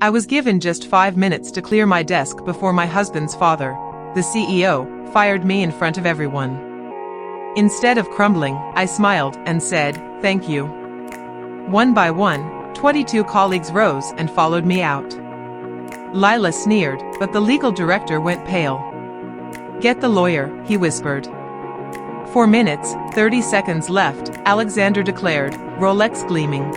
I was given just 5 minutes to clear my desk before my husband's father, the CEO, fired me in front of everyone. Instead of crumbling, I smiled and said, "Thank you." One by one, 22 colleagues rose and followed me out. Lila sneered, but the legal director went pale. "Get the lawyer," he whispered. 4 minutes, 30 seconds left, Alexander declared, Rolex gleaming.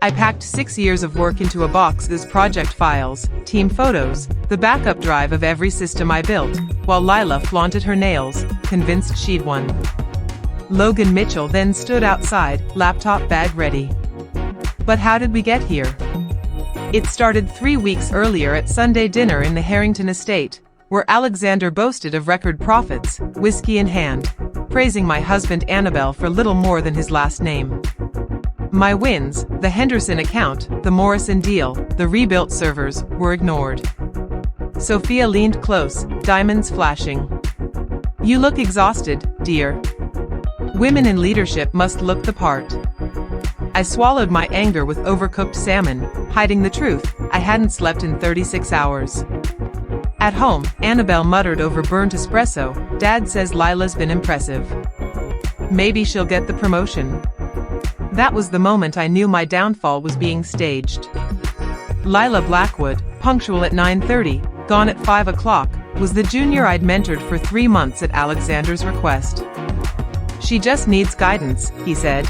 I packed 6 years of work into a box as project files, team photos, the backup drive of every system I built, while Lila flaunted her nails, convinced she'd won. Logan Mitchell then stood outside, laptop bag ready. But how did we get here? It started 3 weeks earlier at Sunday dinner in the Harrington estate, where Alexander boasted of record profits, whiskey in hand, praising my husband Annabelle for little more than his last name. My wins, the Henderson account, the Morrison deal, the rebuilt servers, were ignored. Sophia leaned close, diamonds flashing. "You look exhausted, dear. Women in leadership must look the part." I swallowed my anger with overcooked salmon, hiding the truth, I hadn't slept in 36 hours. At home, Annabelle muttered over burnt espresso, "Dad says Lila's been impressive. Maybe she'll get the promotion." That was the moment I knew my downfall was being staged. Lila Blackwood, punctual at 9:30, gone at 5 o'clock, was the junior I'd mentored for 3 months at Alexander's request. "She just needs guidance," he said.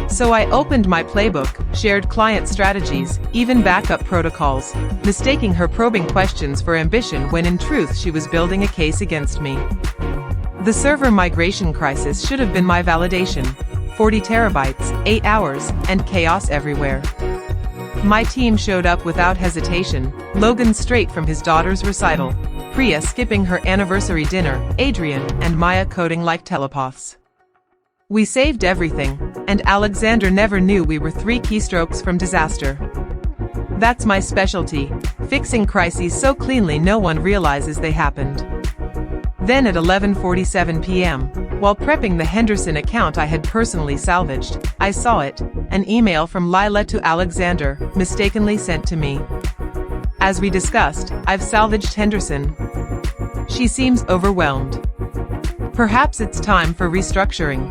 So I opened my playbook, shared client strategies, even backup protocols, mistaking her probing questions for ambition when in truth she was building a case against me. The server migration crisis should have been my validation. 40 terabytes, 8 hours, and chaos everywhere. My team showed up without hesitation, Logan straight from his daughter's recital, Priya skipping her anniversary dinner, Adrian and Maya coding like telepaths. We saved everything, and Alexander never knew we were 3 keystrokes from disaster. That's my specialty, fixing crises so cleanly no one realizes they happened. Then at 11:47 p.m., while prepping the Henderson account I had personally salvaged, I saw it, an email from Lila to Alexander, mistakenly sent to me. "As we discussed, I've salvaged Henderson. She seems overwhelmed. Perhaps it's time for restructuring."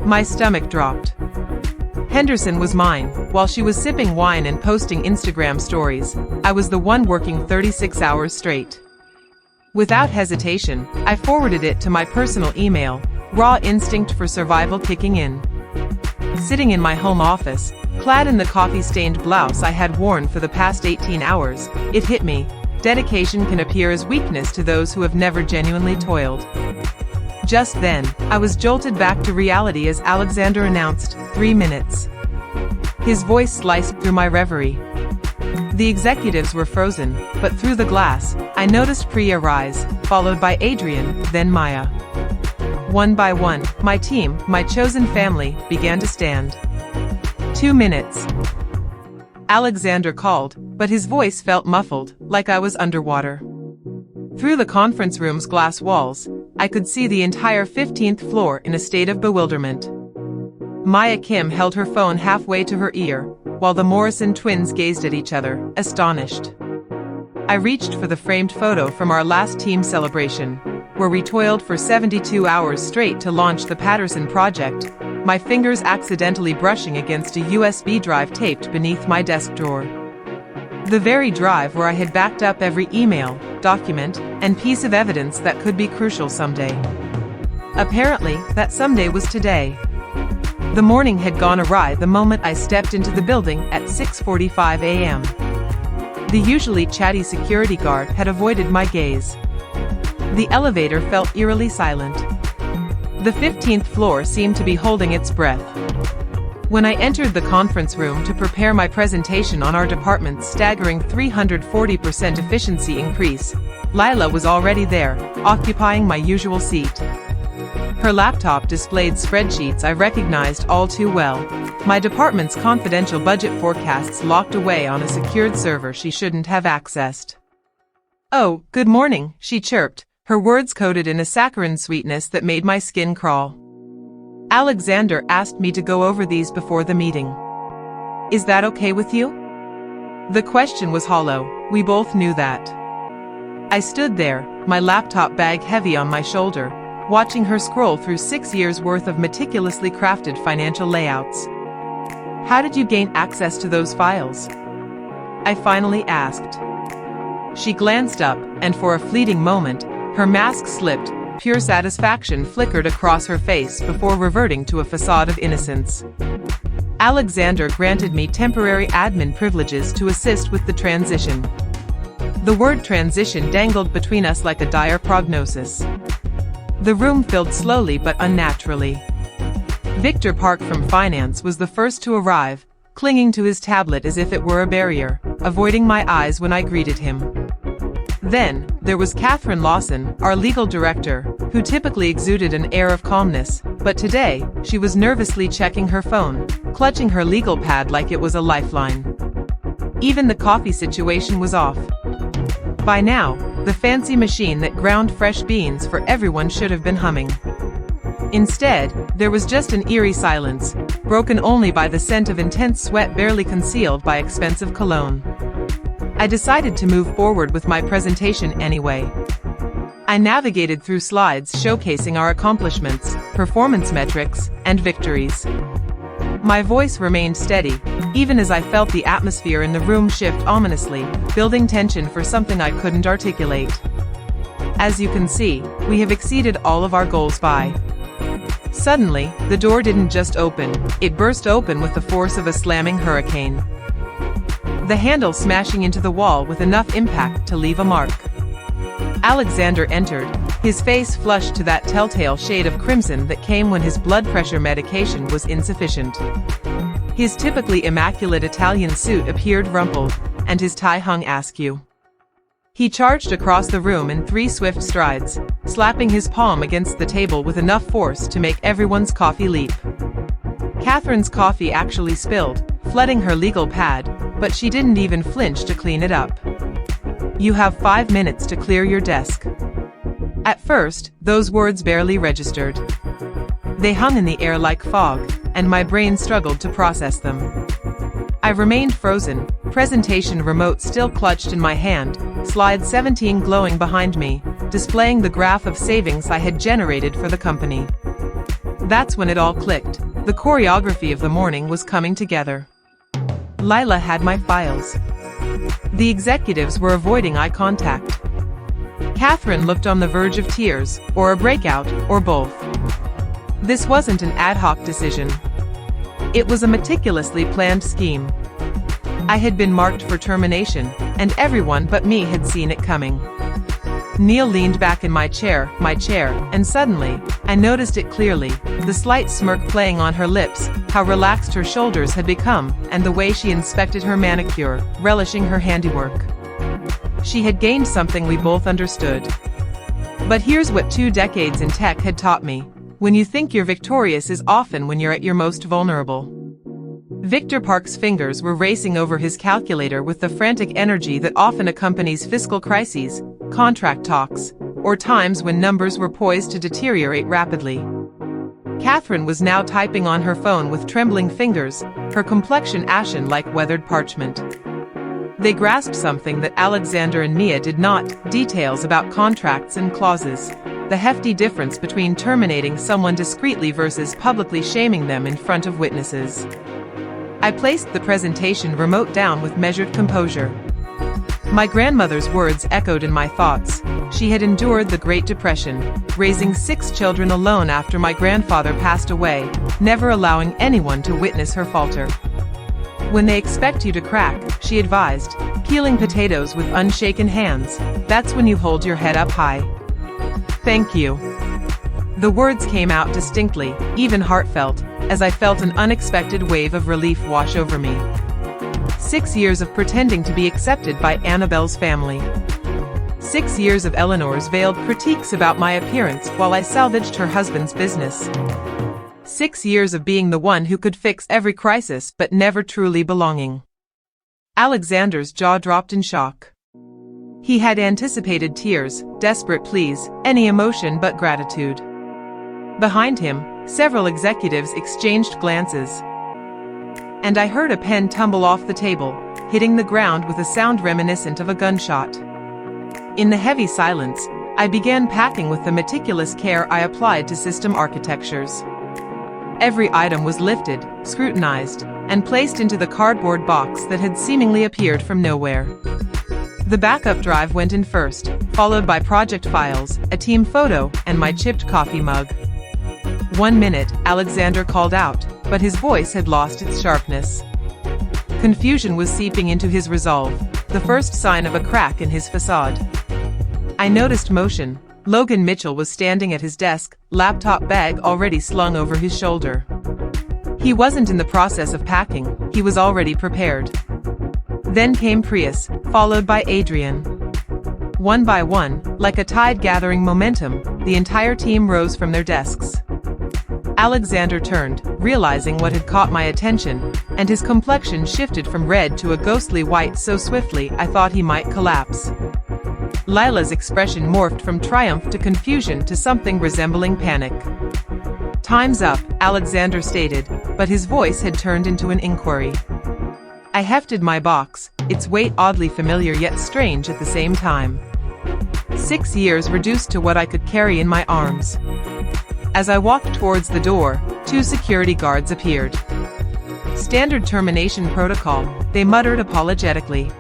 My stomach dropped. Henderson was mine. While she was sipping wine and posting Instagram stories, I was the one working 36 hours straight. Without hesitation, I forwarded it to my personal email, raw instinct for survival kicking in. Sitting in my home office, clad in the coffee-stained blouse I had worn for the past 18 hours, it hit me. Dedication can appear as weakness to those who have never genuinely toiled. Just then, I was jolted back to reality as Alexander announced, 3 minutes. His voice sliced through my reverie. The executives were frozen, but through the glass, I noticed Priya rise, followed by Adrian, then Maya. One by one, my team, my chosen family, began to stand. 2 minutes. Alexander called, but his voice felt muffled, like I was underwater. Through the conference room's glass walls, I could see the entire 15th floor in a state of bewilderment. Maya Kim held her phone halfway to her ear, while the Morrison twins gazed at each other, astonished. I reached for the framed photo from our last team celebration, where we toiled for 72 hours straight to launch the Patterson project, my fingers accidentally brushing against a USB drive taped beneath my desk drawer. The very drive where I had backed up every email, document, and piece of evidence that could be crucial someday. Apparently, that someday was today. The morning had gone awry the moment I stepped into the building at 6:45 a.m. The usually chatty security guard had avoided my gaze. The elevator felt eerily silent. The 15th floor seemed to be holding its breath. When I entered the conference room to prepare my presentation on our department's staggering 340% efficiency increase, Lila was already there, occupying my usual seat. Her laptop displayed spreadsheets I recognized all too well, my department's confidential budget forecasts locked away on a secured server she shouldn't have accessed. "Oh, good morning," she chirped, her words coated in a saccharine sweetness that made my skin crawl. "Alexander asked me to go over these before the meeting. Is that okay with you?" The question was hollow, we both knew that. I stood there, my laptop bag heavy on my shoulder, watching her scroll through 6 years' worth of meticulously crafted financial layouts. "How did you gain access to those files?" I finally asked. She glanced up, and for a fleeting moment, her mask slipped, pure satisfaction flickered across her face before reverting to a facade of innocence. "Alexander granted me temporary admin privileges to assist with the transition." The word transition dangled between us like a dire prognosis. The room filled slowly but unnaturally. Victor Park from finance was the first to arrive, clinging to his tablet as if it were a barrier, avoiding my eyes when I greeted him. Then, there was Catherine Lawson, our legal director, who typically exuded an air of calmness, but today, she was nervously checking her phone, clutching her legal pad like it was a lifeline. Even the coffee situation was off. By now, the fancy machine that ground fresh beans for everyone should have been humming. Instead, there was just an eerie silence, broken only by the scent of intense sweat barely concealed by expensive cologne. I decided to move forward with my presentation anyway. I navigated through slides showcasing our accomplishments, performance metrics, and victories. My voice remained steady, even as I felt the atmosphere in the room shift ominously, building tension for something I couldn't articulate. "As you can see, we have exceeded all of our goals by..." Suddenly, the door didn't just open, it burst open with the force of a slamming hurricane. The handle smashing into the wall with enough impact to leave a mark. Alexander entered, his face flushed to that telltale shade of crimson that came when his blood pressure medication was insufficient. His typically immaculate Italian suit appeared rumpled, and his tie hung askew. He charged across the room in 3 swift strides, slapping his palm against the table with enough force to make everyone's coffee leap. Catherine's coffee actually spilled, flooding her legal pad, but she didn't even flinch to clean it up. "You have 5 minutes to clear your desk." At first, those words barely registered. They hung in the air like fog, and my brain struggled to process them. I remained frozen, presentation remote still clutched in my hand, slide 17 glowing behind me, displaying the graph of savings I had generated for the company. That's when it all clicked. The choreography of the morning was coming together. Lila had my files. The executives were avoiding eye contact. Catherine looked on the verge of tears, or a breakout, or both. This wasn't an ad hoc decision. It was a meticulously planned scheme. I had been marked for termination, and everyone but me had seen it coming. Neil leaned back in my chair, and suddenly, I noticed it clearly, the slight smirk playing on her lips, how relaxed her shoulders had become, and the way she inspected her manicure, relishing her handiwork. She had gained something we both understood. But here's what 2 decades in tech had taught me. When you think you're victorious is often when you're at your most vulnerable. Victor Park's fingers were racing over his calculator with the frantic energy that often accompanies fiscal crises, contract talks, or times when numbers were poised to deteriorate rapidly. Catherine was now typing on her phone with trembling fingers, her complexion ashen like weathered parchment. They grasped something that Alexander and Mia did not, details about contracts and clauses, the hefty difference between terminating someone discreetly versus publicly shaming them in front of witnesses. I placed the presentation remote down with measured composure. My grandmother's words echoed in my thoughts. She had endured the Great Depression, raising 6 children alone after my grandfather passed away, never allowing anyone to witness her falter. "When they expect you to crack," she advised, peeling potatoes with unshaken hands, "that's when you hold your head up high." "Thank you." The words came out distinctly, even heartfelt, as I felt an unexpected wave of relief wash over me. 6 years of pretending to be accepted by Annabelle's family. 6 years of Eleanor's veiled critiques about my appearance while I salvaged her husband's business. 6 years of being the one who could fix every crisis but never truly belonging. Alexander's jaw dropped in shock. He had anticipated tears, desperate pleas, any emotion but gratitude. Behind him, several executives exchanged glances. And I heard a pen tumble off the table, hitting the ground with a sound reminiscent of a gunshot. In the heavy silence, I began packing with the meticulous care I applied to system architectures. Every item was lifted, scrutinized, and placed into the cardboard box that had seemingly appeared from nowhere. The backup drive went in first, followed by project files, a team photo, and my chipped coffee mug. 1 minute, Alexander called out, but his voice had lost its sharpness. Confusion was seeping into his resolve, the first sign of a crack in his facade. I noticed motion. Logan Mitchell was standing at his desk, laptop bag already slung over his shoulder. He wasn't in the process of packing, he was already prepared. Then came Prius, followed by Adrian. One by one, like a tide gathering momentum, the entire team rose from their desks. Alexander turned, realizing what had caught my attention, and his complexion shifted from red to a ghostly white so swiftly I thought he might collapse. Lila's expression morphed from triumph to confusion to something resembling panic. "Time's up," Alexander stated, but his voice had turned into an inquiry. I hefted my box, its weight oddly familiar yet strange at the same time. 6 years reduced to what I could carry in my arms. As I walked towards the door, 2 security guards appeared. "Standard termination protocol," they muttered apologetically.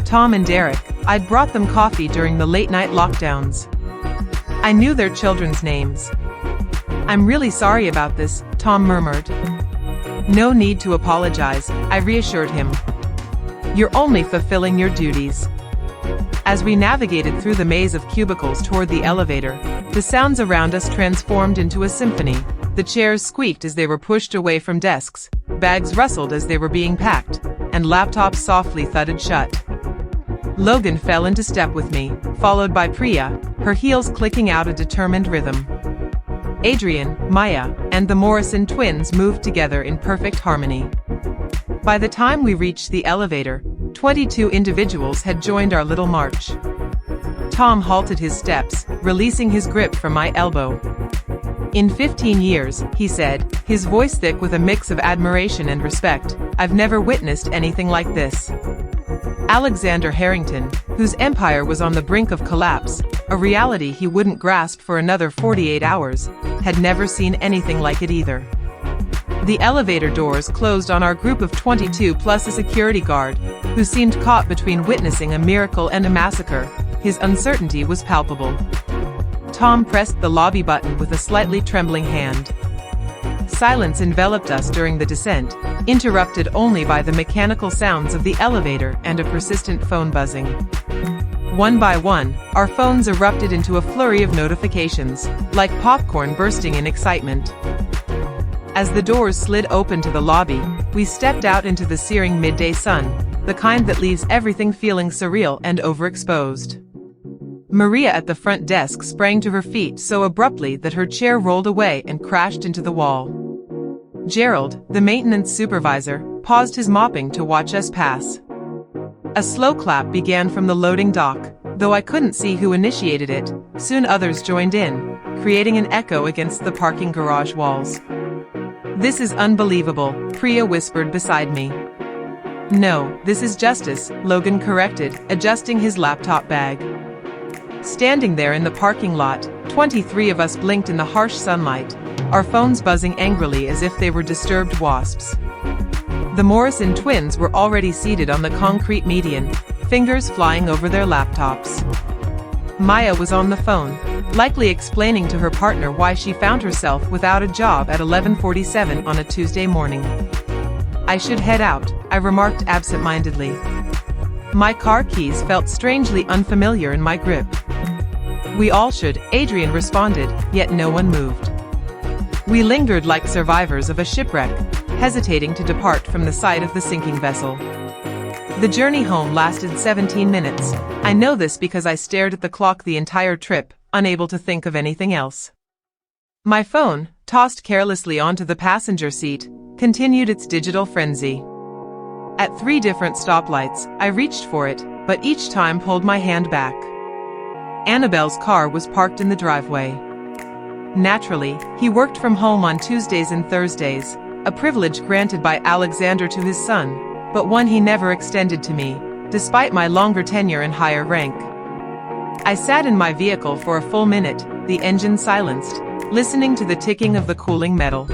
Tom and Derek, I'd brought them coffee during the late-night lockdowns. I knew their children's names. "I'm really sorry about this," Tom murmured. "No need to apologize," I reassured him. "You're only fulfilling your duties." As we navigated through the maze of cubicles toward the elevator, the sounds around us transformed into a symphony. The chairs squeaked as they were pushed away from desks, bags rustled as they were being packed, and laptops softly thudded shut. Logan fell into step with me, followed by Priya, her heels clicking out a determined rhythm. Adrian, Maya, and the Morrison twins moved together in perfect harmony. By the time we reached the elevator, 22 individuals had joined our little march. Tom halted his steps, releasing his grip from my elbow. "In 15 years," he said, his voice thick with a mix of admiration and respect, "I've never witnessed anything like this." Alexander Harrington, whose empire was on the brink of collapse, a reality he wouldn't grasp for another 48 hours, had never seen anything like it either. The elevator doors closed on our group of 22 plus a security guard, who seemed caught between witnessing a miracle and a massacre. His uncertainty was palpable. Tom pressed the lobby button with a slightly trembling hand. Silence enveloped us during the descent, interrupted only by the mechanical sounds of the elevator and a persistent phone buzzing. One by one, our phones erupted into a flurry of notifications, like popcorn bursting in excitement. As the doors slid open to the lobby, we stepped out into the searing midday sun, the kind that leaves everything feeling surreal and overexposed. Maria at the front desk sprang to her feet so abruptly that her chair rolled away and crashed into the wall. Gerald, the maintenance supervisor, paused his mopping to watch us pass. A slow clap began from the loading dock, though I couldn't see who initiated it. Soon others joined in, creating an echo against the parking garage walls. "This is unbelievable," Priya whispered beside me. "No, this is justice," Logan corrected, adjusting his laptop bag. Standing there in the parking lot, 23 of us blinked in the harsh sunlight, our phones buzzing angrily as if they were disturbed wasps. The Morrison twins were already seated on the concrete median, fingers flying over their laptops. Maya was on the phone, likely explaining to her partner why she found herself without a job at 11:47 on a Tuesday morning. "I should head out," I remarked absent-mindedly. My car keys felt strangely unfamiliar in my grip. "We all should," Adrian responded, yet no one moved. We lingered like survivors of a shipwreck, hesitating to depart from the site of the sinking vessel. The journey home lasted 17 minutes. I know this because I stared at the clock the entire trip, unable to think of anything else. My phone, tossed carelessly onto the passenger seat, continued its digital frenzy. At 3 different stoplights, I reached for it, but each time pulled my hand back. Annabelle's car was parked in the driveway. Naturally, he worked from home on Tuesdays and Thursdays, a privilege granted by Alexander to his son, but one he never extended to me, despite my longer tenure and higher rank. I sat in my vehicle for a full minute, the engine silenced, listening to the ticking of the cooling metal.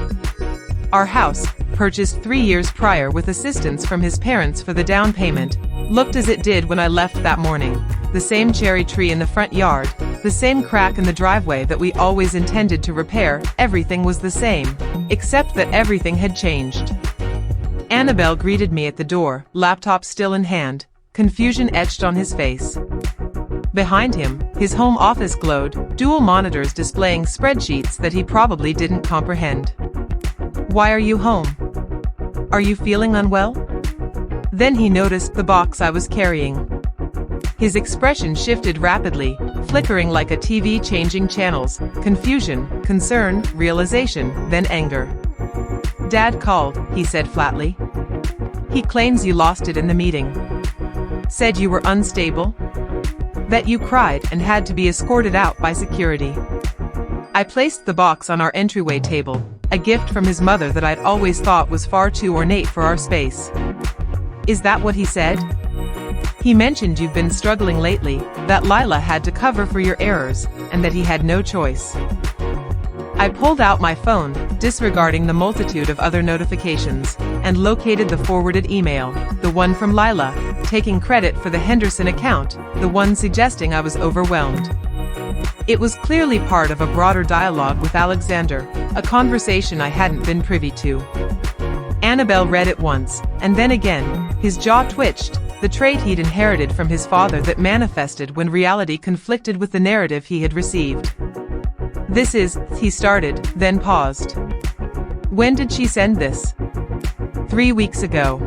Our house, purchased 3 years prior with assistance from his parents for the down payment, looked as it did when I left that morning. The same cherry tree in the front yard, the same crack in the driveway that we always intended to repair, everything was the same, except that everything had changed. Annabelle greeted me at the door, laptop still in hand, confusion etched on his face. Behind him, his home office glowed, dual monitors displaying spreadsheets that he probably didn't comprehend. "Why are you home? Are you feeling unwell?" Then he noticed the box I was carrying. His expression shifted rapidly, flickering like a TV changing channels, confusion, concern, realization, then anger. "Dad called," he said flatly. "He claims you lost it in the meeting. Said you were unstable. That you cried and had to be escorted out by security." I placed the box on our entryway table, a gift from his mother that I'd always thought was far too ornate for our space. "Is that what he said? He mentioned you've been struggling lately, that Lila had to cover for your errors, and that he had no choice." I pulled out my phone, disregarding the multitude of other notifications, and located the forwarded email, the one from Lila, taking credit for the Henderson account, the one suggesting I was overwhelmed. It was clearly part of a broader dialogue with Alexander, a conversation I hadn't been privy to. Annabelle read it once, and then again, his jaw twitched, the trait he'd inherited from his father that manifested when reality conflicted with the narrative he had received. "This is," he started, then paused. "When did she send this?" 3 weeks ago.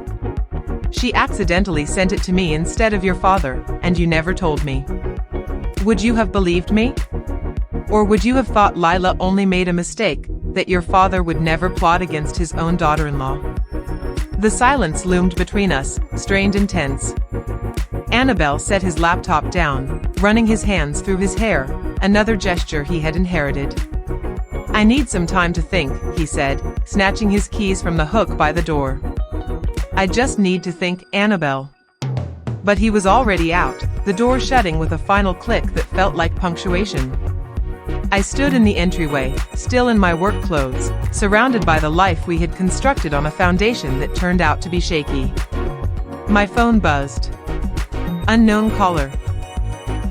She accidentally sent it to me instead of your father, and you never told me. Would you have believed me? Or would you have thought Lila only made a mistake, that your father would never plot against his own daughter-in-law? The silence loomed between us, strained and tense. Annabelle set his laptop down, running his hands through his hair, another gesture he had inherited. "I need some time to think," he said, snatching his keys from the hook by the door. "I just need to think, Annabelle." But he was already out, the door shutting with a final click that felt like punctuation. I stood in the entryway, still in my work clothes, surrounded by the life we had constructed on a foundation that turned out to be shaky. My phone buzzed. Unknown caller.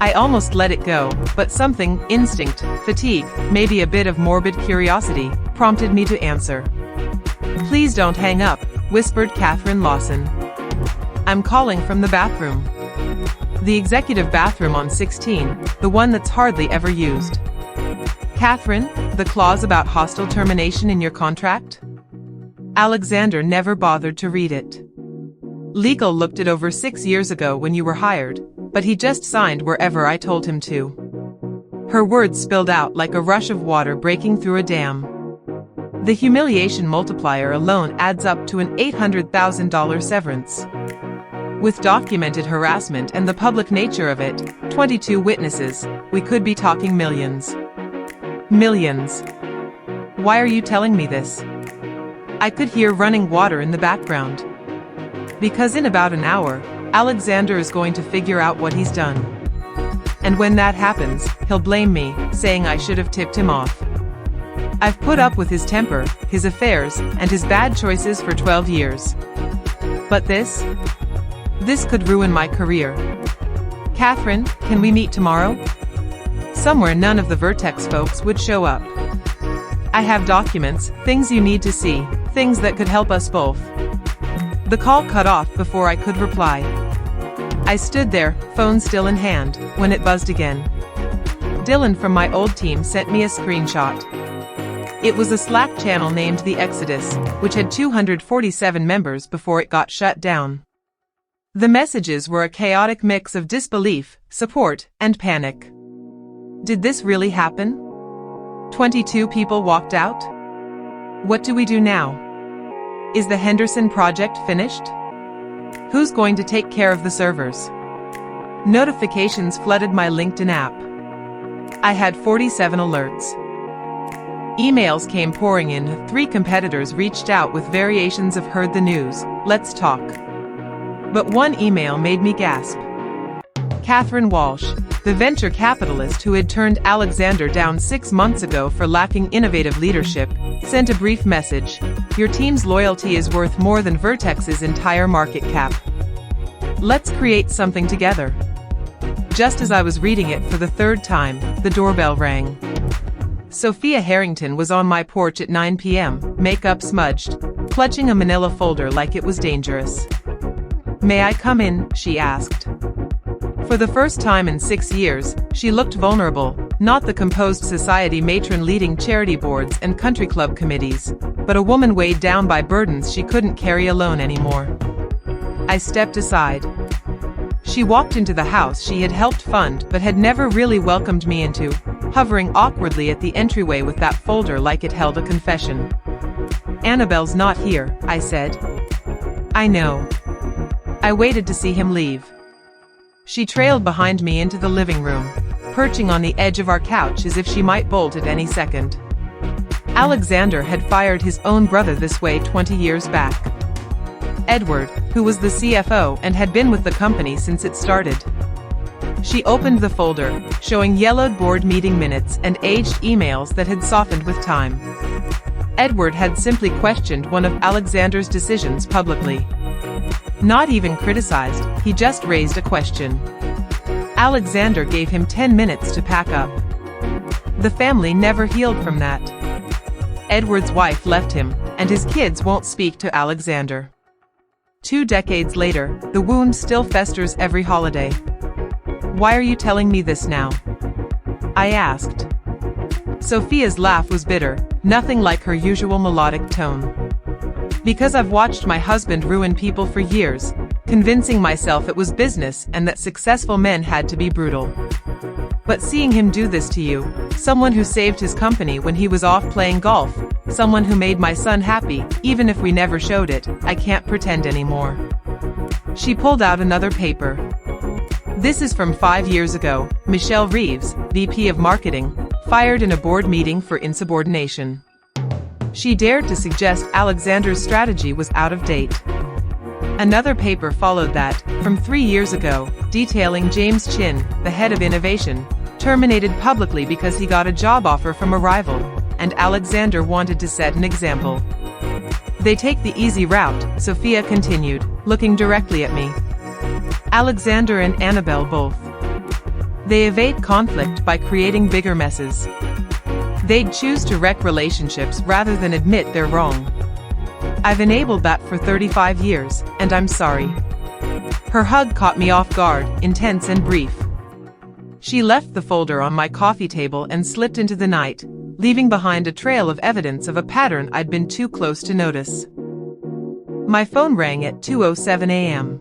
I almost let it go, but something, instinct, fatigue, maybe a bit of morbid curiosity, prompted me to answer. "Please don't hang up," whispered Catherine Lawson. "I'm calling from the bathroom. The executive bathroom on 16, the one that's hardly ever used." "Catherine, the clause about hostile termination in your contract?" Alexander never bothered to read it. "Legal looked it over 6 years ago when you were hired, but he just signed wherever I told him to." Her words spilled out like a rush of water breaking through a dam. The humiliation multiplier alone adds up to an $800,000 severance. With documented harassment and the public nature of it, 22 witnesses, we could be talking millions. Millions. "Why are you telling me this?" I could hear running water in the background. "Because in about an hour, Alexander is going to figure out what he's done. And when that happens, he'll blame me, saying I should have tipped him off. I've put up with his temper, his affairs, and his bad choices for 12 years. But this could ruin my career. Catherine, can we meet tomorrow? Somewhere none of the Vertex folks would show up. I have documents, things you need to see, things that could help us both." The call cut off before I could reply. I stood there, phone still in hand, when it buzzed again. Dylan from my old team sent me a screenshot. It was a Slack channel named The Exodus, which had 247 members before it got shut down. The messages were a chaotic mix of disbelief, support, and panic. Did this really happen? 22 people walked out? What do we do now? Is the Henderson project finished? Who's going to take care of the servers? Notifications flooded my LinkedIn app. I had 47 alerts. Emails came pouring in. 3 competitors reached out with variations of "heard the news, let's talk." But one email made me gasp. Catherine Walsh, the venture capitalist who had turned Alexander down 6 months ago for lacking innovative leadership, sent a brief message. Your team's loyalty is worth more than Vertex's entire market cap. Let's create something together. Just as I was reading it for the third time, the doorbell rang. Sophia Harrington was on my porch at 9 p.m., makeup smudged, clutching a manila folder like it was dangerous. May I come in? She asked. For the first time in 6 years, she looked vulnerable, not the composed society matron leading charity boards and country club committees, but a woman weighed down by burdens she couldn't carry alone anymore. I stepped aside. She walked into the house she had helped fund but had never really welcomed me into, hovering awkwardly at the entryway with that folder like it held a confession. Annabelle's not here, I said. I know. I waited to see him leave. She trailed behind me into the living room, perching on the edge of our couch as if she might bolt at any second. Alexander had fired his own brother this way 20 years back. Edward, who was the CFO and had been with the company since it started. She opened the folder, showing yellowed board meeting minutes and aged emails that had softened with time. Edward had simply questioned one of Alexander's decisions publicly. Not even criticized, he just raised a question. Alexander gave him 10 minutes to pack up. The family never healed from that. Edward's wife left him, and his kids won't speak to Alexander. 2 decades later, the wound still festers every holiday. Why are you telling me this now? I asked. Sophia's laugh was bitter, nothing like her usual melodic tone. Because I've watched my husband ruin people for years, convincing myself it was business and that successful men had to be brutal. But seeing him do this to you, someone who saved his company when he was off playing golf, someone who made my son happy, even if we never showed it, I can't pretend anymore. She pulled out another paper. This is from 5 years ago. Michelle Reeves, VP of Marketing, fired in a board meeting for insubordination. She dared to suggest Alexander's strategy was out of date. Another paper followed that, from 3 years ago, detailing James Chin, the head of innovation, terminated publicly because he got a job offer from a rival, and Alexander wanted to set an example. They take the easy route, Sophia continued, looking directly at me. Alexander and Annabelle both. They evade conflict by creating bigger messes. They'd choose to wreck relationships rather than admit they're wrong. I've enabled that for 35 years, and I'm sorry. Her hug caught me off guard, intense and brief. She left the folder on my coffee table and slipped into the night, leaving behind a trail of evidence of a pattern I'd been too close to notice. My phone rang at 2:07 a.m.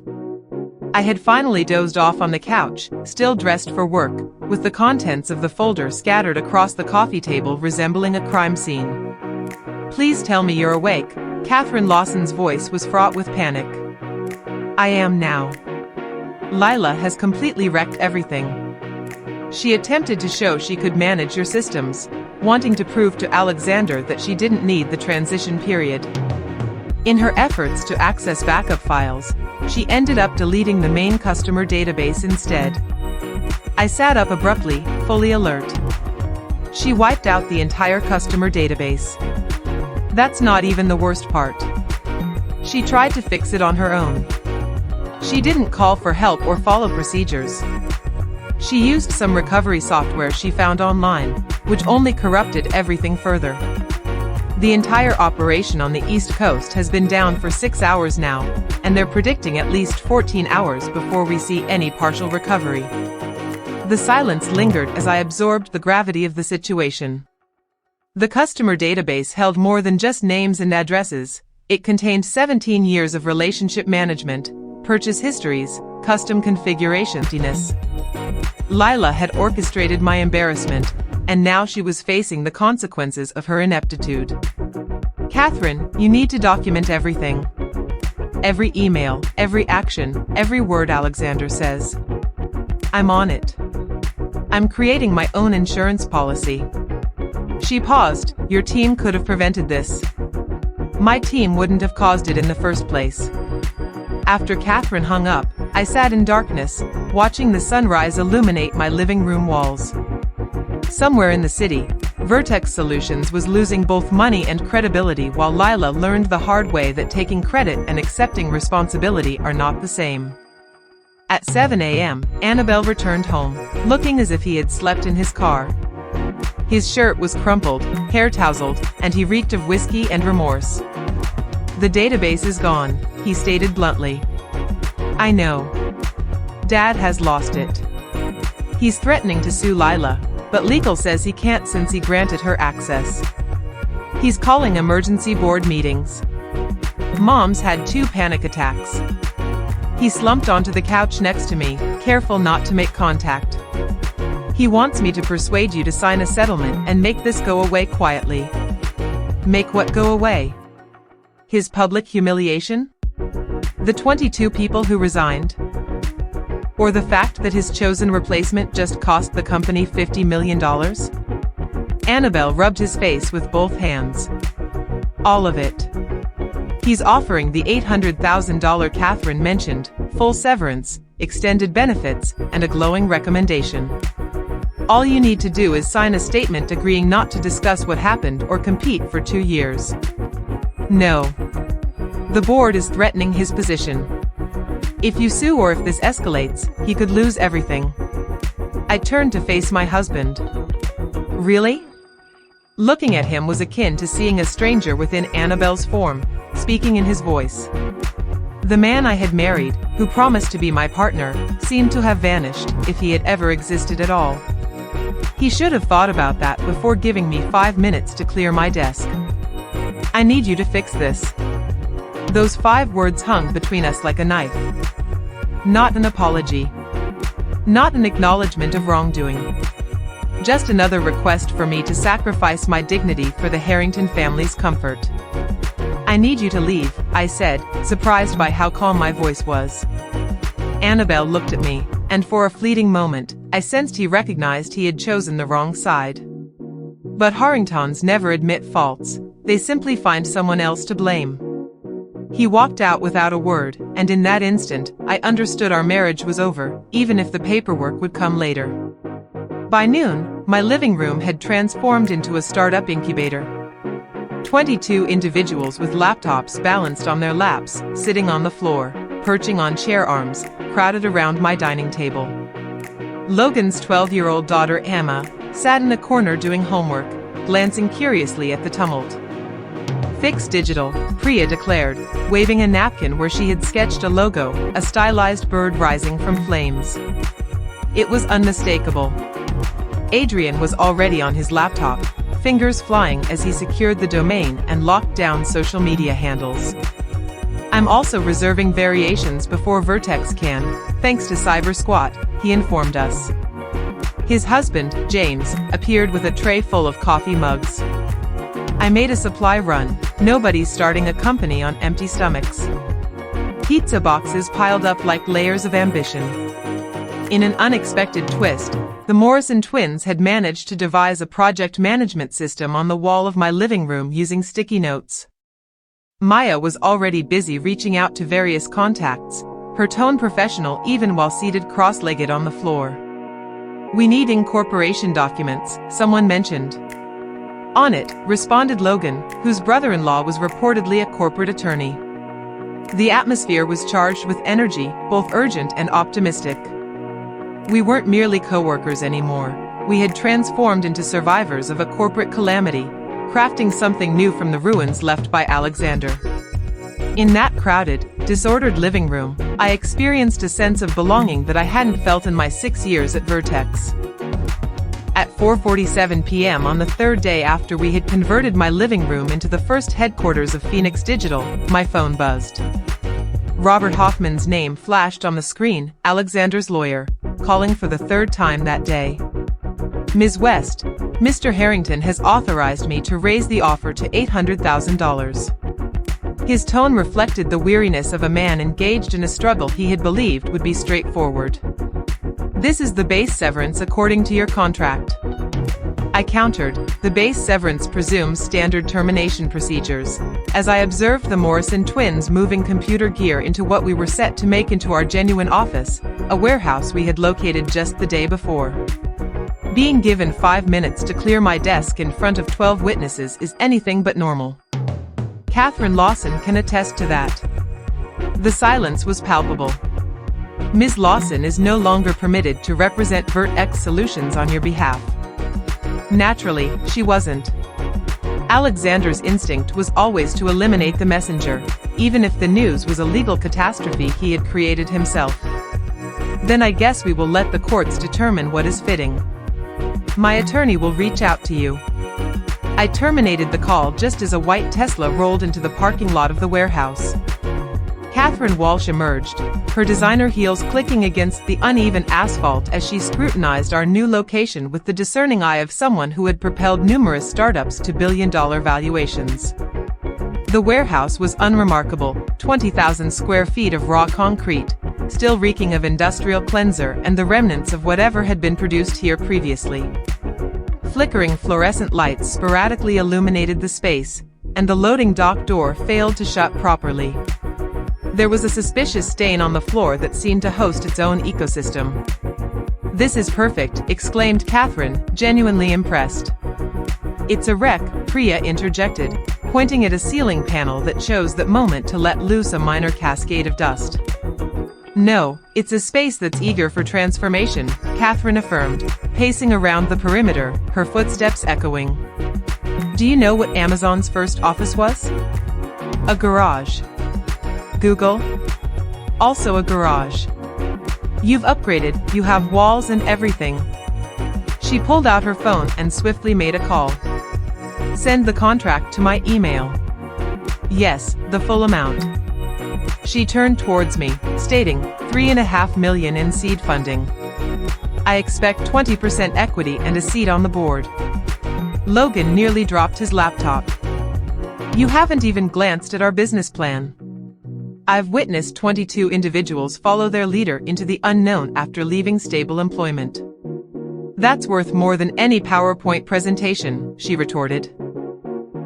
I had finally dozed off on the couch, still dressed for work, with the contents of the folder scattered across the coffee table resembling a crime scene. Please tell me you're awake. Catherine Lawson's voice was fraught with panic. I am now. Lila has completely wrecked everything. She attempted to show she could manage your systems, wanting to prove to Alexander that she didn't need the transition period. In her efforts to access backup files, she ended up deleting the main customer database instead. I sat up abruptly, fully alert. She wiped out the entire customer database. That's not even the worst part. She tried to fix it on her own. She didn't call for help or follow procedures. She used some recovery software she found online, which only corrupted everything further. The entire operation on the East Coast has been down for 6 hours now, and they're predicting at least 14 hours before we see any partial recovery. The silence lingered as I absorbed the gravity of the situation. The customer database held more than just names and addresses. It contained 17 years of relationship management, purchase histories, custom configurations. Lila had orchestrated my embarrassment, and now she was facing the consequences of her ineptitude. Catherine, you need to document everything. Every email, every action, every word Alexander says. I'm on it. I'm creating my own insurance policy. She paused. Your team could have prevented this. My team wouldn't have caused it in the first place. After Catherine hung up, I sat in darkness, watching the sunrise illuminate my living room walls. Somewhere in the city, Vertex Solutions was losing both money and credibility, while Lila learned the hard way that taking credit and accepting responsibility are not the same. At 7 a.m., Annabelle returned home, looking as if he had slept in his car. His shirt was crumpled, hair tousled, and he reeked of whiskey and remorse. "The database is gone," he stated bluntly. "I know. Dad has lost it. He's threatening to sue Lila, but legal says he can't since he granted her access. He's calling emergency board meetings. Mom's had 2 panic attacks." He slumped onto the couch next to me, careful not to make contact. "He wants me to persuade you to sign a settlement and make this go away quietly." Make what go away? His public humiliation? The 22 people who resigned? Or the fact that his chosen replacement just cost the company $50 million? Annabelle rubbed his face with both hands. "All of it. He's offering the $800,000 Catherine mentioned, full severance, extended benefits, and a glowing recommendation. All you need to do is sign a statement agreeing not to discuss what happened or compete for 2 years. No. The board is threatening his position. If you sue or if this escalates, he could lose everything." I turned to face my husband. "Really?" Looking at him was akin to seeing a stranger within Annabelle's form, speaking in his voice. The man I had married, who promised to be my partner, seemed to have vanished, if he had ever existed at all. He should have thought about that before giving me 5 minutes to clear my desk. "I need you to fix this." Those 5 words hung between us like a knife. Not an apology. Not an acknowledgement of wrongdoing. Just another request for me to sacrifice my dignity for the Harrington family's comfort. "I need you to leave," I said, surprised by how calm my voice was. Annabelle looked at me, and for a fleeting moment, I sensed he recognized he had chosen the wrong side. But Harringtons never admit faults, they simply find someone else to blame. He walked out without a word, and in that instant, I understood our marriage was over, even if the paperwork would come later. By noon, my living room had transformed into a startup incubator. 22 individuals with laptops balanced on their laps, sitting on the floor, perching on chair arms, crowded around my dining table. Logan's 12-year-old daughter Emma sat in a corner doing homework, glancing curiously at the tumult. "Fix digital," Priya declared, waving a napkin where she had sketched a logo, a stylized bird rising from flames. It was unmistakable. Adrian was already on his laptop, fingers flying as he secured the domain and locked down social media handles. "I'm also reserving variations before Vertex can, thanks to Cyber Squat," he informed us. His husband, James, appeared with a tray full of coffee mugs. "I made a supply run. Nobody's starting a company on empty stomachs." Pizza boxes piled up like layers of ambition. In an unexpected twist, the Morrison twins had managed to devise a project management system on the wall of my living room using sticky notes. Maya was already busy reaching out to various contacts, her tone professional even while seated cross-legged on the floor. "We need incorporation documents," someone mentioned. "On it," responded Logan, whose brother-in-law was reportedly a corporate attorney. The atmosphere was charged with energy, both urgent and optimistic. We weren't merely co-workers anymore. We had transformed into survivors of a corporate calamity, crafting something new from the ruins left by Alexander. In that crowded, disordered living room, I experienced a sense of belonging that I hadn't felt in my 6 years at Vertex. At 4:47 p.m. on the 3rd day after we had converted my living room into the first headquarters of Phoenix Digital, my phone buzzed. Robert Hoffman's name flashed on the screen, Alexander's lawyer, calling for the 3rd time that day. "Ms. West, Mr. Harrington has authorized me to raise the offer to $800,000. His tone reflected the weariness of a man engaged in a struggle he had believed would be straightforward. "This is the base severance according to your contract." I countered. The base severance presumes standard termination procedures. As I observed the Morrison twins moving computer gear into what we were set to make into our genuine office, a warehouse we had located just the day before. Being given 5 minutes to clear my desk in front of 12 witnesses is anything but normal. Catherine Lawson can attest to that. The silence was palpable. Ms. Lawson is no longer permitted to represent Vertex Solutions on your behalf. Naturally, she wasn't. Alexander's instinct was always to eliminate the messenger, even if the news was a legal catastrophe he had created himself. Then I guess we will let the courts determine what is fitting. My attorney will reach out to you. I terminated the call just as a white Tesla rolled into the parking lot of the warehouse. Catherine Walsh emerged, her designer heels clicking against the uneven asphalt as she scrutinized our new location with the discerning eye of someone who had propelled numerous startups to billion-dollar valuations. The warehouse was unremarkable, 20,000 square feet of raw concrete, still reeking of industrial cleanser and the remnants of whatever had been produced here previously. Flickering fluorescent lights sporadically illuminated the space, and the loading dock door failed to shut properly. There was a suspicious stain on the floor that seemed to host its own ecosystem. "This is perfect," exclaimed Catherine, genuinely impressed. "It's a wreck," Priya interjected, pointing at a ceiling panel that chose that moment to let loose a minor cascade of dust. "No, it's a space that's eager for transformation," Catherine affirmed, pacing around the perimeter, her footsteps echoing. "Do you know what Amazon's first office was? A garage. Google? Also a garage. You've upgraded, you have walls and everything." She pulled out her phone and swiftly made a call. "Send the contract to my email." "Yes, the full amount." She turned towards me, stating, $3.5 million in seed funding. "I expect 20% equity and a seat on the board." Logan nearly dropped his laptop. "You haven't even glanced at our business plan." "I've witnessed 22 individuals follow their leader into the unknown after leaving stable employment. That's worth more than any PowerPoint presentation," she retorted.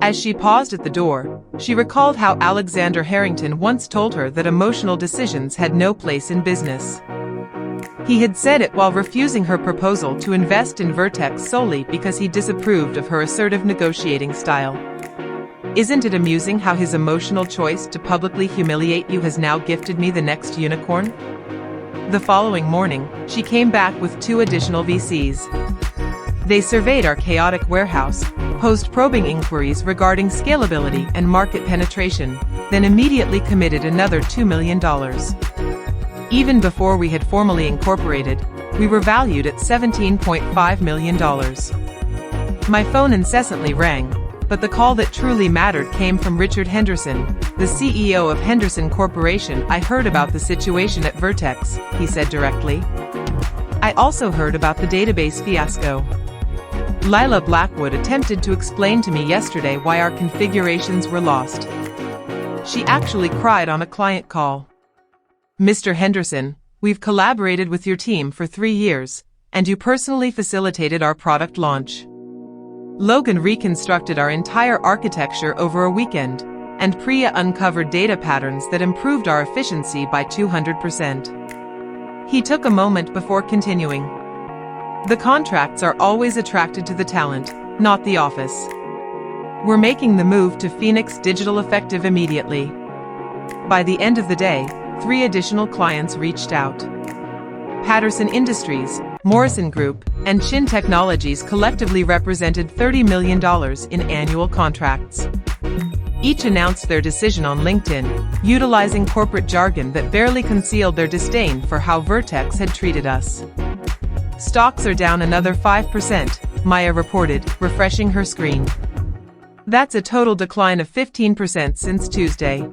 As she paused at the door, she recalled how Alexander Harrington once told her that emotional decisions had no place in business. He had said it while refusing her proposal to invest in Vertex solely because he disapproved of her assertive negotiating style. Isn't it amusing how his emotional choice to publicly humiliate you has now gifted me the next unicorn? The following morning, she came back with 2 additional VCs. They surveyed our chaotic warehouse, posed probing inquiries regarding scalability and market penetration, then immediately committed another $2 million. Even before we had formally incorporated, we were valued at $17.5 million. My phone incessantly rang, but the call that truly mattered came from Richard Henderson, the CEO of Henderson Corporation. "I heard about the situation at Vertex," he said directly. "I also heard about the database fiasco. Lila Blackwood attempted to explain to me yesterday why our configurations were lost. She actually cried on a client call. Mr. Henderson, we've collaborated with your team for 3 years, and you personally facilitated our product launch. Logan reconstructed our entire architecture over a weekend, and Priya uncovered data patterns that improved our efficiency by 200%. He took a moment before continuing. "The contracts are always attracted to the talent, not the office. We're making the move to Phoenix Digital effective immediately." By the end of the day, 3 additional clients reached out. Patterson Industries, Morrison Group, and Shin Technologies collectively represented $30 million in annual contracts. Each announced their decision on LinkedIn, utilizing corporate jargon that barely concealed their disdain for how Vertex had treated us. "Stocks are down another 5%, Maya reported, refreshing her screen. "That's a total decline of 15% since Tuesday."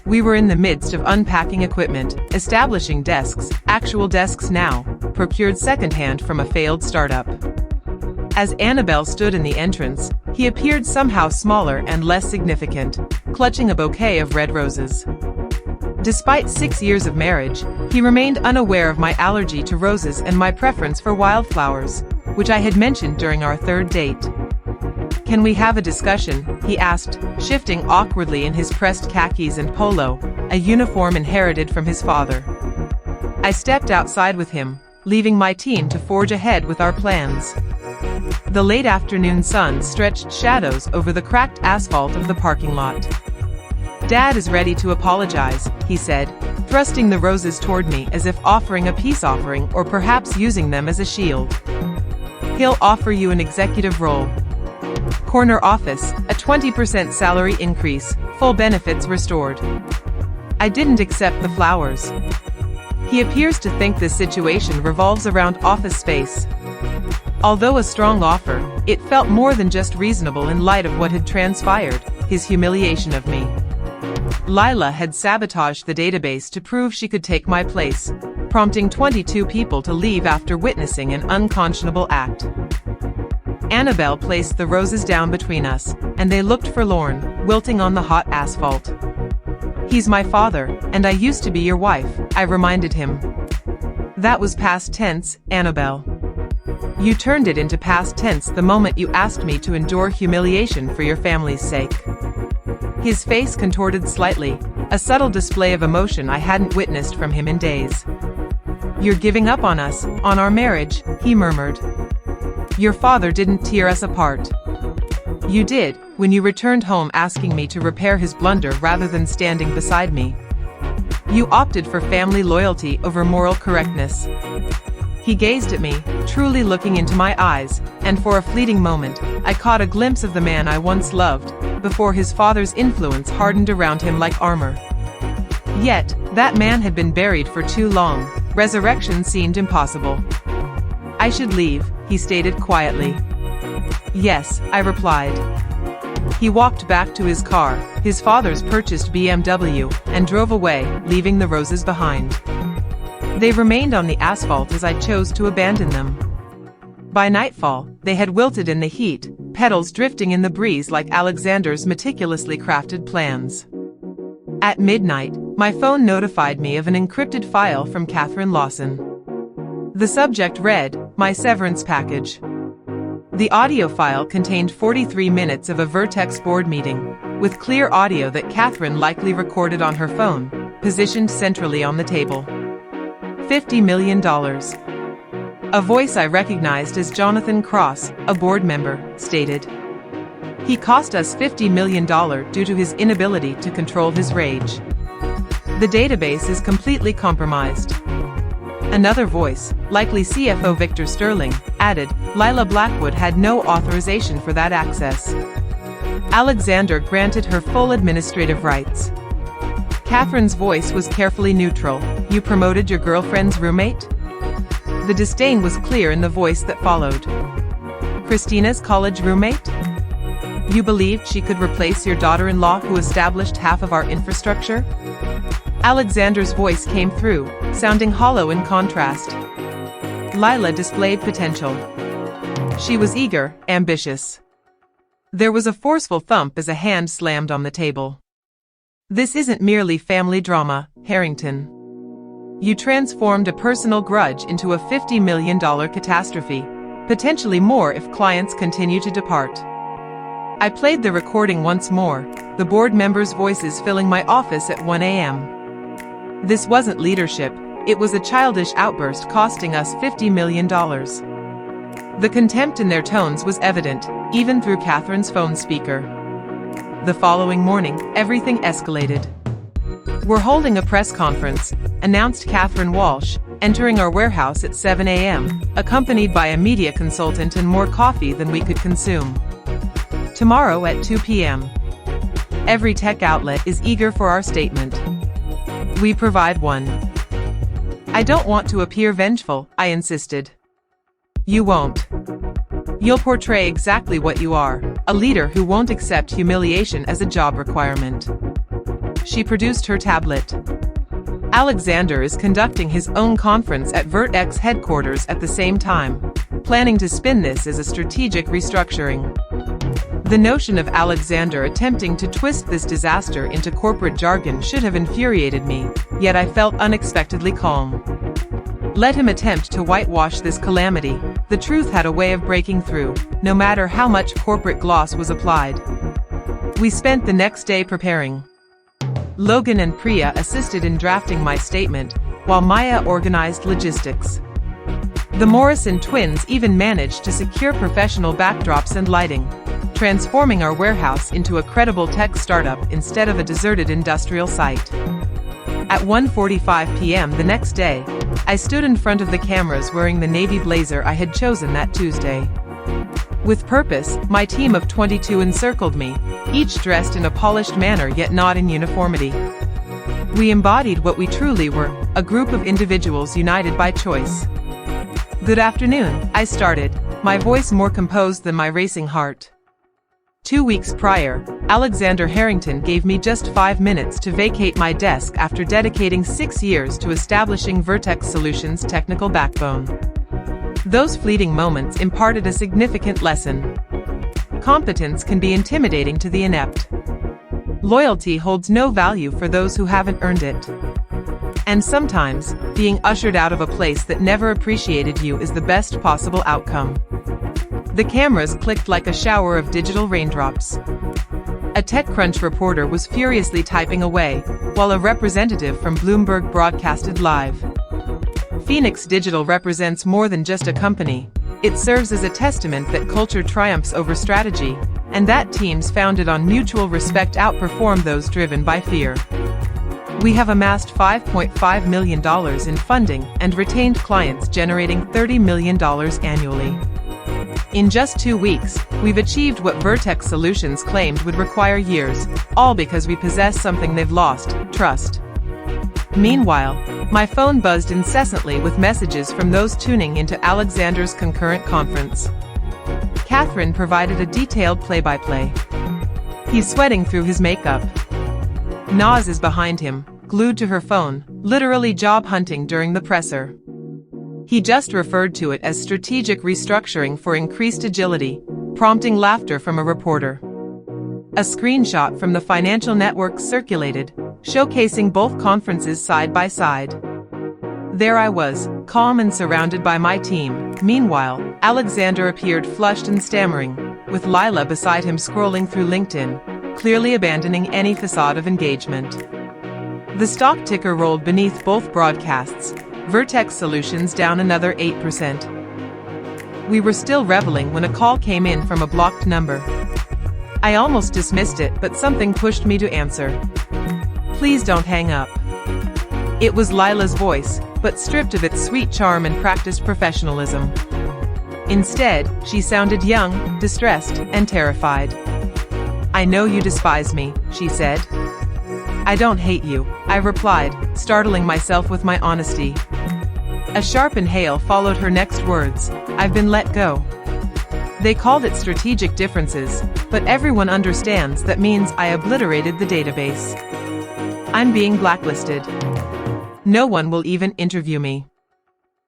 We were in the midst of unpacking equipment, establishing desks, actual desks now, procured secondhand from a failed startup. As Annabelle stood in the entrance, he appeared somehow smaller and less significant, clutching a bouquet of red roses. Despite 6 years of marriage, he remained unaware of my allergy to roses and my preference for wildflowers, which I had mentioned during our third date. "Can we have a discussion?" he asked, shifting awkwardly in his pressed khakis and polo, a uniform inherited from his father. I stepped outside with him, leaving my team to forge ahead with our plans. The late afternoon sun stretched shadows over the cracked asphalt of the parking lot. "Dad is ready to apologize," he said, thrusting the roses toward me as if offering a peace offering or perhaps using them as a shield. "He'll offer you an executive role. Corner office, a 20% salary increase, full benefits restored." I didn't accept the flowers. He appears to think this situation revolves around office space. Although a strong offer, it felt more than just reasonable in light of what had transpired, his humiliation of me. Lila had sabotaged the database to prove she could take my place, prompting 22 people to leave after witnessing an unconscionable act. Annabelle placed the roses down between us, and they looked forlorn, wilting on the hot asphalt. "He's my father, and I used to be your wife," I reminded him. "That was past tense, Annabelle. You turned it into past tense the moment you asked me to endure humiliation for your family's sake." His face contorted slightly, a subtle display of emotion I hadn't witnessed from him in days. "You're giving up on us, on our marriage," he murmured. "Your father didn't tear us apart. You did, when you returned home asking me to repair his blunder rather than standing beside me. You opted for family loyalty over moral correctness." He gazed at me, truly looking into my eyes, and for a fleeting moment, I caught a glimpse of the man I once loved, before his father's influence hardened around him like armor. Yet, that man had been buried for too long. Resurrection seemed impossible. "I should leave," he stated quietly. "Yes," I replied. He walked back to his car, his father's purchased BMW, and drove away, leaving the roses behind. They remained on the asphalt as I chose to abandon them. By nightfall, they had wilted in the heat, petals drifting in the breeze like Alexander's meticulously crafted plans. At midnight, my phone notified me of an encrypted file from Catherine Lawson. The subject read, "My severance package." The audio file contained 43 minutes of a Vertex board meeting, with clear audio that Catherine likely recorded on her phone, positioned centrally on the table. $50 million. A voice I recognized as Jonathan Cross, a board member, stated. "He cost us $50 million due to his inability to control his rage. The database is completely compromised." Another voice, likely CFO Victor Sterling, added, "Lila Blackwood had no authorization for that access. Alexander granted her full administrative rights." Catherine's voice was carefully neutral. "You promoted your girlfriend's roommate?" The disdain was clear in the voice that followed. "Christina's college roommate? You believed she could replace your daughter-in-law who established half of our infrastructure?" Alexander's voice came through, sounding hollow in contrast. "Lila displayed potential. She was eager, ambitious." There was a forceful thump as a hand slammed on the table. "This isn't merely family drama, Harrington. You transformed a personal grudge into a $50 million catastrophe, potentially more if clients continue to depart." I played the recording once more, the board members' voices filling my office at 1 a.m. This wasn't leadership, it was a childish outburst costing us $50 million. The contempt in their tones was evident, even through Catherine's phone speaker. The following morning, everything escalated. "We're holding a press conference," announced Catherine Walsh, entering our warehouse at 7 a.m., accompanied by a media consultant and more coffee than we could consume. "Tomorrow at 2 p.m. Every tech outlet is eager for our statement. We provide one." "I don't want to appear vengeful," I insisted. "You won't. You'll portray exactly what you are, a leader who won't accept humiliation as a job requirement." She produced her tablet. "Alexander is conducting his own conference at Vertex headquarters at the same time, planning to spin this as a strategic restructuring." The notion of Alexander attempting to twist this disaster into corporate jargon should have infuriated me, yet I felt unexpectedly calm. Let him attempt to whitewash this calamity, the truth had a way of breaking through, no matter how much corporate gloss was applied. We spent the next day preparing. Logan and Priya assisted in drafting my statement, while Maya organized logistics. The Morrison twins even managed to secure professional backdrops and lighting, transforming our warehouse into a credible tech startup instead of a deserted industrial site. At 1:45 p.m. the next day, I stood in front of the cameras wearing the navy blazer I had chosen that Tuesday. With purpose, my team of 22 encircled me, each dressed in a polished manner yet not in uniformity. We embodied what we truly were, a group of individuals united by choice. "Good afternoon," I started, my voice more composed than my racing heart. 2 weeks prior, Alexander Harrington gave me just 5 minutes to vacate my desk after dedicating 6 years to establishing Vertex Solutions' technical backbone. Those fleeting moments imparted a significant lesson. Competence can be intimidating to the inept. Loyalty holds no value for those who haven't earned it. And sometimes, being ushered out of a place that never appreciated you is the best possible outcome. The cameras clicked like a shower of digital raindrops. A TechCrunch reporter was furiously typing away, while a representative from Bloomberg broadcasted live. Phoenix Digital represents more than just a company. It serves as a testament that culture triumphs over strategy, and that teams founded on mutual respect outperform those driven by fear. We have amassed $5.5 million in funding and retained clients generating $30 million annually. In just 2 weeks, we've achieved what Vertex Solutions claimed would require years, all because we possess something they've lost: trust. Meanwhile, my phone buzzed incessantly with messages from those tuning into Alexander's concurrent conference. Catherine provided a detailed play-by-play. He's sweating through his makeup. Naz is behind him, glued to her phone, literally job hunting during the presser. He just referred to it as strategic restructuring for increased agility, prompting laughter from a reporter. A screenshot from the financial network circulated, showcasing both conferences side by side. There I was, calm and surrounded by my team. Meanwhile, Alexander appeared flushed and stammering, with Lila beside him scrolling through LinkedIn, clearly abandoning any facade of engagement. The stock ticker rolled beneath both broadcasts, Vertex Solutions down another 8%. We were still reveling when a call came in from a blocked number. I almost dismissed it, but something pushed me to answer. "Please don't hang up." It was Lila's voice, but stripped of its sweet charm and practiced professionalism. Instead, she sounded young, distressed, and terrified. "I know you despise me," she said. "I don't hate you," I replied, startling myself with my honesty. A sharp inhale followed her next words: "I've been let go." They called it strategic differences, but everyone understands that means I obliterated the database. I'm being blacklisted. No one will even interview me.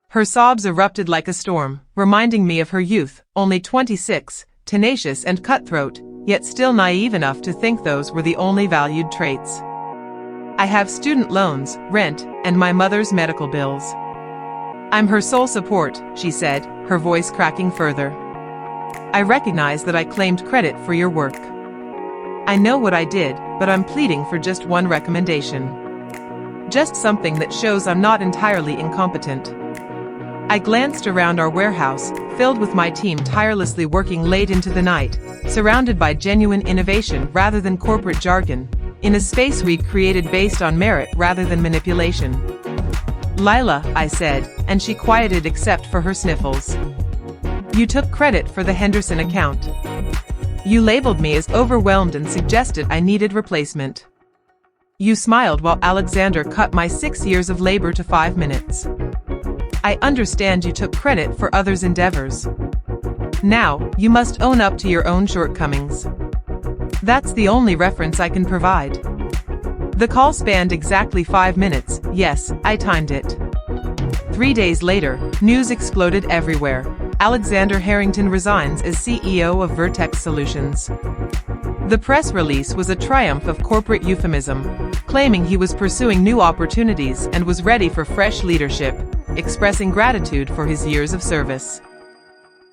Her sobs erupted like a storm, reminding me of her youth, only 26, tenacious and cutthroat, yet still naive enough to think those were the only valued traits. "I have student loans, rent, and my mother's medical bills. I'm her sole support," she said, her voice cracking further. "I recognize that I claimed credit for your work. I know what I did, but I'm pleading for just one recommendation. Just something that shows I'm not entirely incompetent." I glanced around our warehouse, filled with my team tirelessly working late into the night, surrounded by genuine innovation rather than corporate jargon, in a space we'd created based on merit rather than manipulation. "Lila," I said, and she quieted except for her sniffles. "You took credit for the Henderson account. You labeled me as overwhelmed and suggested I needed replacement. You smiled while Alexander cut my 6 years of labor to 5 minutes. I understand you took credit for others' endeavors. Now, you must own up to your own shortcomings. That's the only reference I can provide." The call spanned exactly 5 minutes. Yes, I timed it. 3 days later, news exploded everywhere. Alexander Harrington resigns as CEO of Vertex Solutions. The press release was a triumph of corporate euphemism, claiming he was pursuing new opportunities and was ready for fresh leadership, expressing gratitude for his years of service.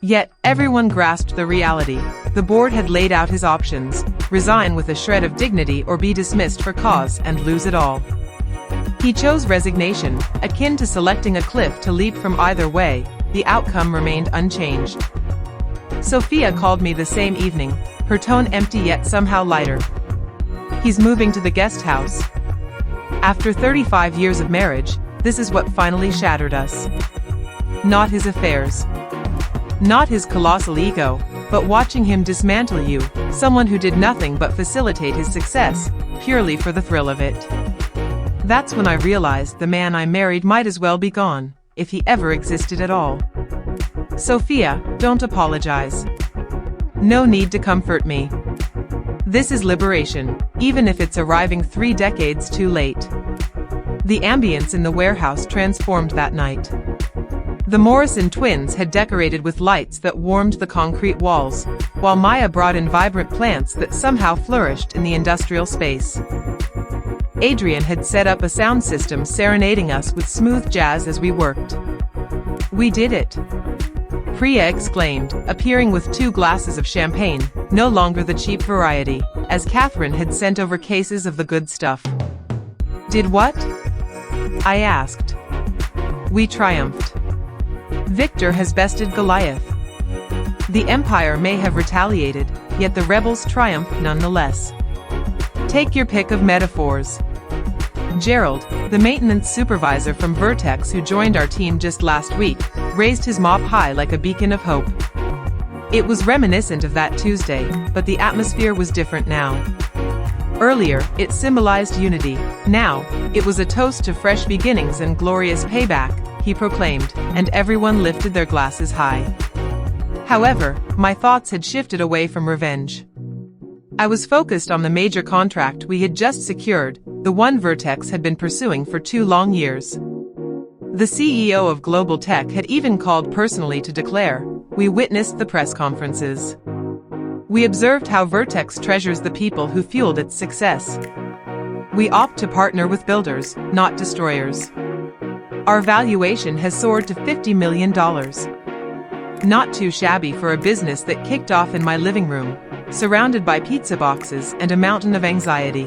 Yet, everyone grasped the reality. The board had laid out his options: resign with a shred of dignity or be dismissed for cause and lose it all. He chose resignation, akin to selecting a cliff to leap from. Either way, the outcome remained unchanged. Sophia called me the same evening, her tone empty yet somehow lighter. He's moving to the guest house. After 35 years of marriage, this is what finally shattered us. Not his affairs. Not his colossal ego, but watching him dismantle you, someone who did nothing but facilitate his success, purely for the thrill of it. That's when I realized the man I married might as well be gone, if he ever existed at all. Sophia, don't apologize. No need to comfort me. This is liberation, even if it's arriving 3 decades too late. The ambience in the warehouse transformed that night. The Morrison twins had decorated with lights that warmed the concrete walls, while Maya brought in vibrant plants that somehow flourished in the industrial space. Adrian had set up a sound system serenading us with smooth jazz as we worked. We did it! Priya exclaimed, appearing with 2 glasses of champagne, no longer the cheap variety, as Catherine had sent over cases of the good stuff. Did what? I asked. We triumphed. Victor has bested Goliath. The Empire may have retaliated, yet the rebels triumphed nonetheless. Take your pick of metaphors. Gerald, the maintenance supervisor from Vertex who joined our team just last week, raised his mop high like a beacon of hope. It was reminiscent of that Tuesday, but the atmosphere was different now. Earlier, it symbolized unity. Now, it was a toast to fresh beginnings and glorious payback, he proclaimed, and everyone lifted their glasses high. However, my thoughts had shifted away from revenge. I was focused on the major contract we had just secured, the one Vertex had been pursuing for 2 long years. The CEO of Global Tech had even called personally to declare. We witnessed the press conferences. We observed how Vertex treasures the people who fueled its success. We opt to partner with builders, not destroyers. Our valuation has soared to $50 million. Not too shabby for a business that kicked off in my living room, surrounded by pizza boxes and a mountain of anxiety.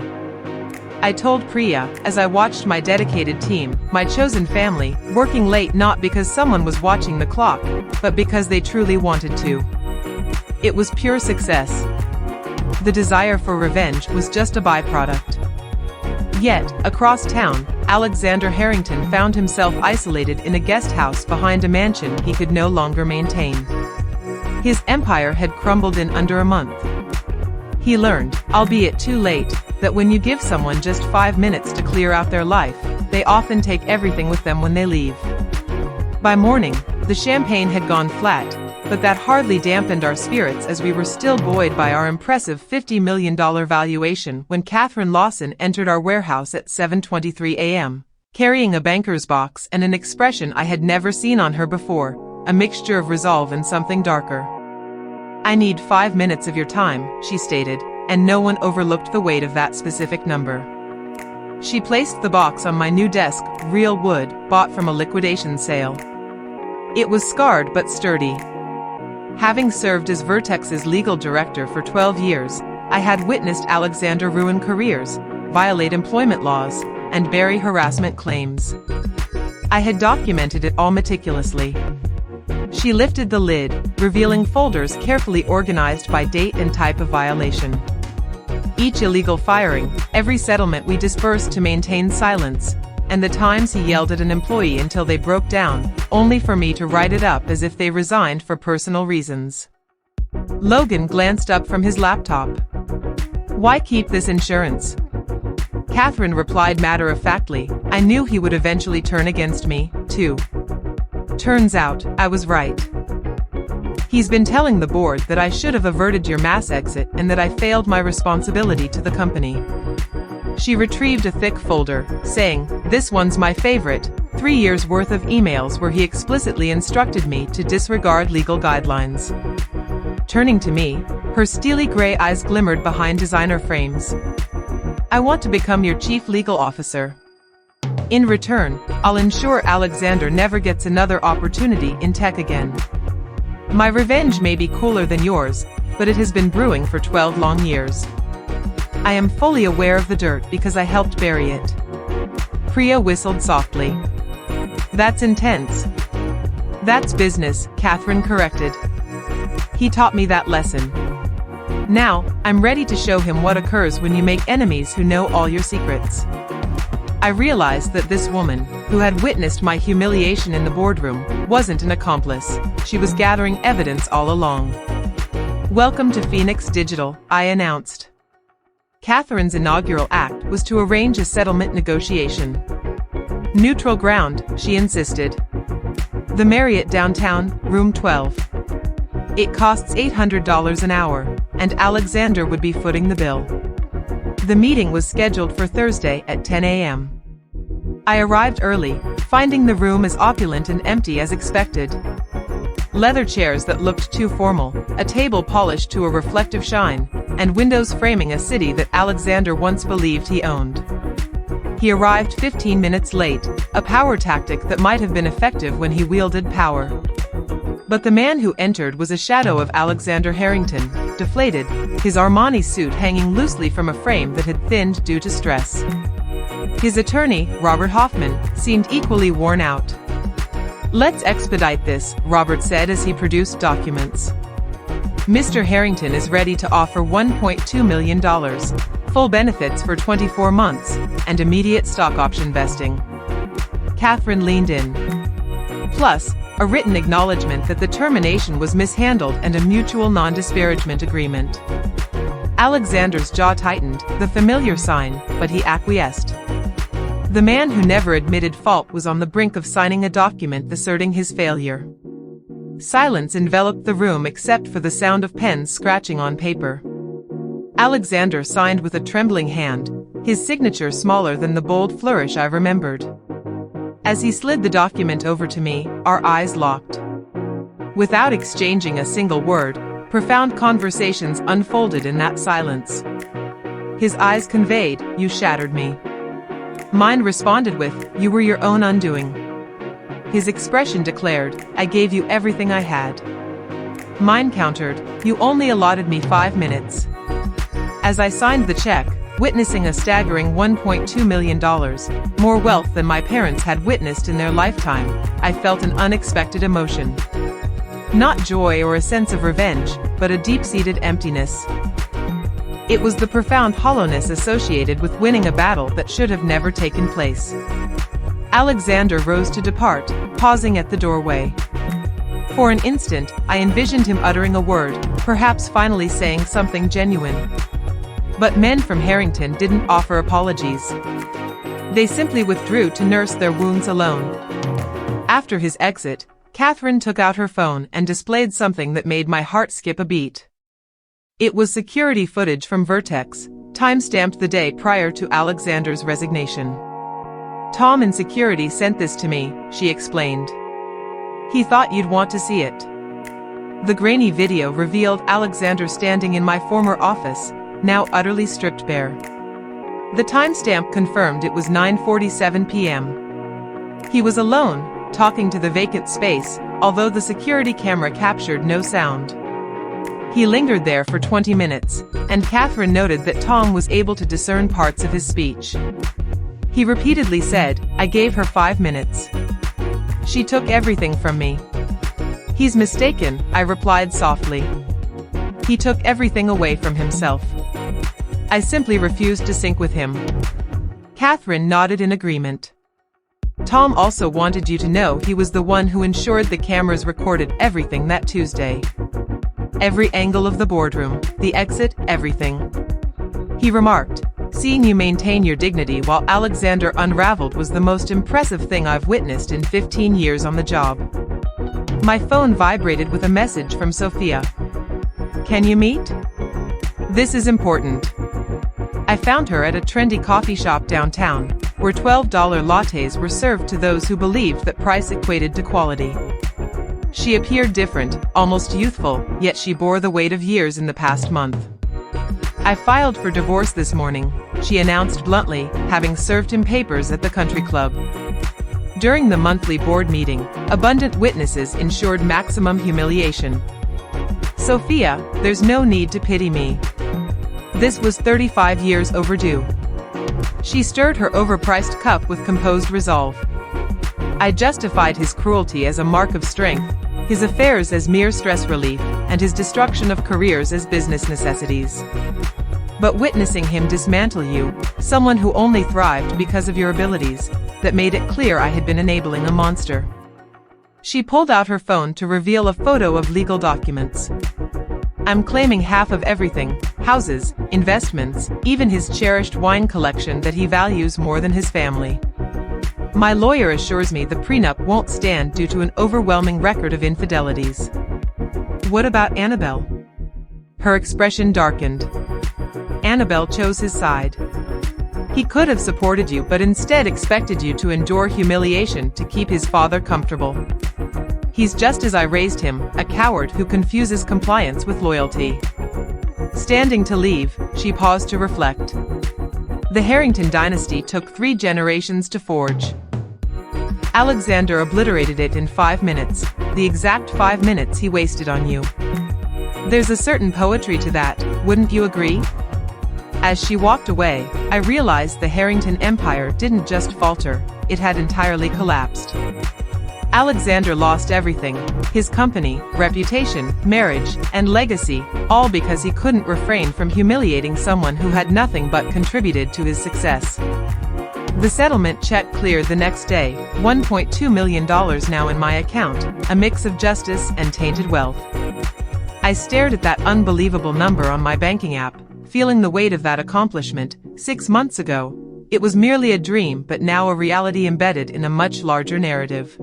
I told Priya, as I watched my dedicated team, my chosen family, working late not because someone was watching the clock, but because they truly wanted to. It was pure success. The desire for revenge was just a byproduct. Yet, across town, Alexander Harrington found himself isolated in a guest house behind a mansion he could no longer maintain. His empire had crumbled in under a month. He learned, albeit too late, that when you give someone just 5 minutes to clear out their life, they often take everything with them when they leave. By morning, the champagne had gone flat, but that hardly dampened our spirits as we were still buoyed by our impressive $50 million valuation when Catherine Lawson entered our warehouse at 7:23 a.m., carrying a banker's box and an expression I had never seen on her before, a mixture of resolve and something darker. I need 5 minutes of your time, she stated, and no one overlooked the weight of that specific number. She placed the box on my new desk, real wood, bought from a liquidation sale. It was scarred but sturdy. Having served as Vertex's legal director for 12 years, I had witnessed Alexander ruin careers, violate employment laws, and bury harassment claims. I had documented it all meticulously. She lifted the lid, revealing folders carefully organized by date and type of violation. Each illegal firing, every settlement we dispersed to maintain silence, and the times he yelled at an employee until they broke down, only for me to write it up as if they resigned for personal reasons. Logan glanced up from his laptop. Why keep this insurance? Catherine replied matter-of-factly, I knew he would eventually turn against me, too. Turns out, I was right. He's been telling the board that I should have averted your mass exit and that I failed my responsibility to the company. She retrieved a thick folder, saying, this one's my favorite, 3 years worth of emails where he explicitly instructed me to disregard legal guidelines. Turning to me, her steely gray eyes glimmered behind designer frames. I want to become your chief legal officer. In return, I'll ensure Alexander never gets another opportunity in tech again. My revenge may be cooler than yours, but it has been brewing for 12 long years. I am fully aware of the dirt because I helped bury it. Priya whistled softly. That's intense. That's business, Catherine corrected. He taught me that lesson. Now, I'm ready to show him what occurs when you make enemies who know all your secrets. I realized that this woman, who had witnessed my humiliation in the boardroom, wasn't an accomplice. She was gathering evidence all along. Welcome to Phoenix Digital, I announced. Catherine's inaugural act was to arrange a settlement negotiation. Neutral ground, she insisted. The Marriott downtown, room 12. It costs $800 an hour, and Alexander would be footing the bill. The meeting was scheduled for Thursday at 10 a.m. I arrived early, finding the room as opulent and empty as expected. Leather chairs that looked too formal, a table polished to a reflective shine, and windows framing a city that Alexander once believed he owned. He arrived 15 minutes late, a power tactic that might have been effective when he wielded power. But the man who entered was a shadow of Alexander Harrington, deflated, his Armani suit hanging loosely from a frame that had thinned due to stress. His attorney, Robert Hoffman, seemed equally worn out. Let's expedite this, Robert said as he produced documents. Mr. Harrington is ready to offer $1.2 million, full benefits for 24 months, and immediate stock option vesting. Catherine leaned in. Plus, a written acknowledgement that the termination was mishandled and a mutual non-disparagement agreement. Alexander's jaw tightened, the familiar sign, but he acquiesced. The man who never admitted fault was on the brink of signing a document asserting his failure. Silence enveloped the room except for the sound of pens scratching on paper. Alexander signed with a trembling hand, his signature smaller than the bold flourish I remembered. As he slid the document over to me, our eyes locked. Without exchanging a single word, profound conversations unfolded in that silence. His eyes conveyed, "You shattered me." Mine responded with, "You were your own undoing." His expression declared, "I gave you everything I had." Mine countered, "You only allotted me 5 minutes." As I signed the check, witnessing a staggering $1.2 million, more wealth than my parents had witnessed in their lifetime, I felt an unexpected emotion. Not joy or a sense of revenge, but a deep-seated emptiness. It was the profound hollowness associated with winning a battle that should have never taken place. Alexander rose to depart, pausing at the doorway. For an instant, I envisioned him uttering a word, perhaps finally saying something genuine. But men from Harrington didn't offer apologies. They simply withdrew to nurse their wounds alone. After his exit, Catherine took out her phone and displayed something that made my heart skip a beat. It was security footage from Vertex, time-stamped the day prior to Alexander's resignation. "Tom in security sent this to me," she explained. "He thought you'd want to see it." The grainy video revealed Alexander standing in my former office, now utterly stripped bare. The timestamp confirmed it was 9:47 p.m. He was alone, talking to the vacant space, although the security camera captured no sound. He lingered there for 20 minutes, and Catherine noted that Tom was able to discern parts of his speech. He repeatedly said, "I gave her 5 minutes. She took everything from me." "He's mistaken," I replied softly. "He took everything away from himself. I simply refused to sync with him." Catherine nodded in agreement. "Tom also wanted you to know he was the one who ensured the cameras recorded everything that Tuesday. Every angle of the boardroom, the exit, everything." He remarked, "Seeing you maintain your dignity while Alexander unraveled was the most impressive thing I've witnessed in 15 years on the job." My phone vibrated with a message from Sophia. "Can you meet? This is important." I found her at a trendy coffee shop downtown, where $12 lattes were served to those who believed that price equated to quality. She appeared different, almost youthful, yet she bore the weight of years in the past month. "I filed for divorce this morning," she announced bluntly, having served him papers at the country club. During the monthly board meeting, abundant witnesses ensured maximum humiliation. Sophia, there's no need to pity me. This was 35 years overdue. She stirred her overpriced cup with composed resolve. I justified his cruelty as a mark of strength, his affairs as mere stress relief, and his destruction of careers as business necessities. But witnessing him dismantle you, someone who only thrived because of your abilities, that made it clear I had been enabling a monster. She pulled out her phone to reveal a photo of legal documents. I'm claiming half of everything, houses, investments, even his cherished wine collection that he values more than his family. My lawyer assures me the prenup won't stand due to an overwhelming record of infidelities. What about Annabelle? Her expression darkened. Annabelle chose his side. He could have supported you but instead expected you to endure humiliation to keep his father comfortable. He's just as I raised him, a coward who confuses compliance with loyalty. Standing to leave, she paused to reflect. The Harrington dynasty took 3 generations to forge. Alexander obliterated it in 5 minutes, the exact 5 minutes he wasted on you. There's a certain poetry to that, wouldn't you agree? As she walked away, I realized the Harrington Empire didn't just falter, it had entirely collapsed. Alexander lost everything, his company, reputation, marriage, and legacy, all because he couldn't refrain from humiliating someone who had nothing but contributed to his success. The settlement check cleared the next day, $1.2 million now in my account, a mix of justice and tainted wealth. I stared at that unbelievable number on my banking app, feeling the weight of that accomplishment. 6 months ago, it was merely a dream but now a reality embedded in a much larger narrative.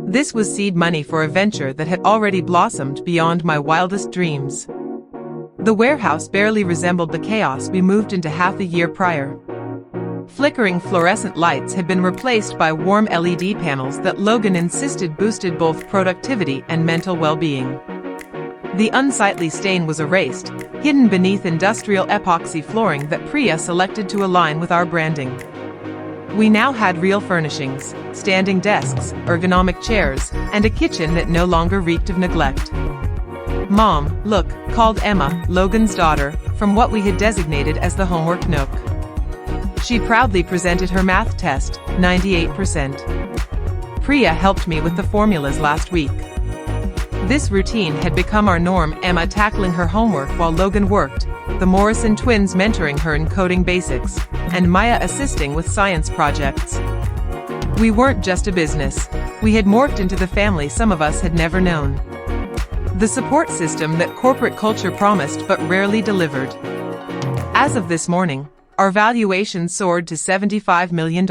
This was seed money for a venture that had already blossomed beyond my wildest dreams. The warehouse barely resembled the chaos we moved into half a year prior. Flickering fluorescent lights had been replaced by warm LED panels that Logan insisted boosted both productivity and mental well-being. The unsightly stain was erased, hidden beneath industrial epoxy flooring that Priya selected to align with our branding. We now had real furnishings, standing desks, ergonomic chairs, and a kitchen that no longer reeked of neglect. Mom, look, called Emma, Logan's daughter, from what we had designated as the homework nook. She proudly presented her math test, 98%. Priya helped me with the formulas last week. This routine had become our norm, Emma tackling her homework while Logan worked, the Morrison twins mentoring her in coding basics, and Maya assisting with science projects. We weren't just a business. We had morphed into the family some of us had never known. The support system that corporate culture promised but rarely delivered. As of this morning, our valuation soared to $75 million.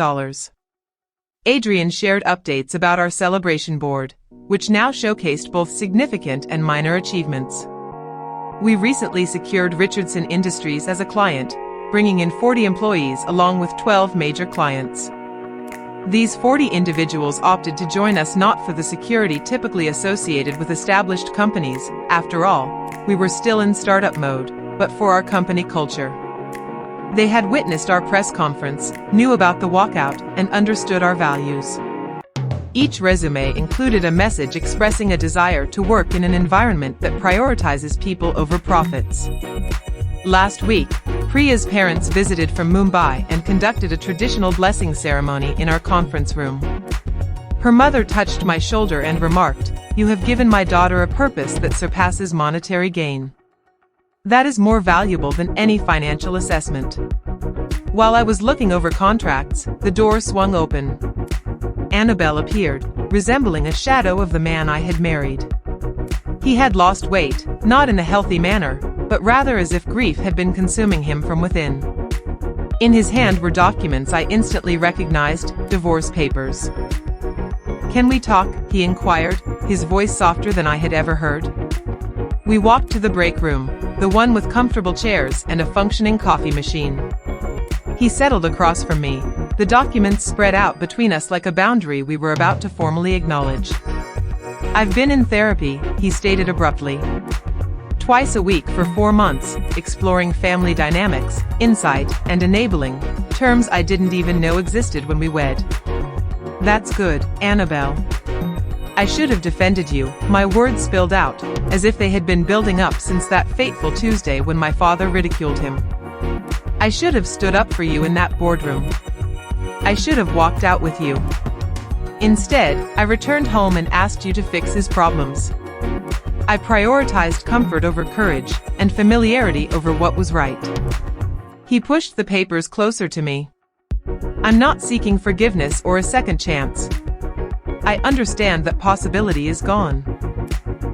Adrian shared updates about our celebration board, which now showcased both significant and minor achievements. We recently secured Richardson Industries as a client, bringing in 40 employees along with 12 major clients. These 40 individuals opted to join us not for the security typically associated with established companies, after all, we were still in startup mode, but for our company culture. They had witnessed our press conference, knew about the walkout, and understood our values. Each resume included a message expressing a desire to work in an environment that prioritizes people over profits. Last week, Priya's parents visited from Mumbai and conducted a traditional blessing ceremony in our conference room. Her mother touched my shoulder and remarked, "You have given my daughter a purpose that surpasses monetary gain. That is more valuable than any financial assessment." While I was looking over contracts, the door swung open. Annabelle appeared, resembling a shadow of the man I had married. He had lost weight, not in a healthy manner, but rather as if grief had been consuming him from within. In his hand were documents I instantly recognized, divorce papers. "Can we talk?" he inquired, his voice softer than I had ever heard. We walked to the break room, the one with comfortable chairs and a functioning coffee machine. He settled across from me, the documents spread out between us like a boundary we were about to formally acknowledge. "I've been in therapy," he stated abruptly. "Twice a week for 4 months, exploring family dynamics, insight, and enabling, terms I didn't even know existed when we wed. That's good, Annabelle. I should have defended you, my words spilled out, as if they had been building up since that fateful Tuesday when my father ridiculed him. I should have stood up for you in that boardroom. I should have walked out with you. Instead, I returned home and asked you to fix his problems. I prioritized comfort over courage, and familiarity over what was right. He pushed the papers closer to me. I'm not seeking forgiveness or a second chance. I understand that possibility is gone.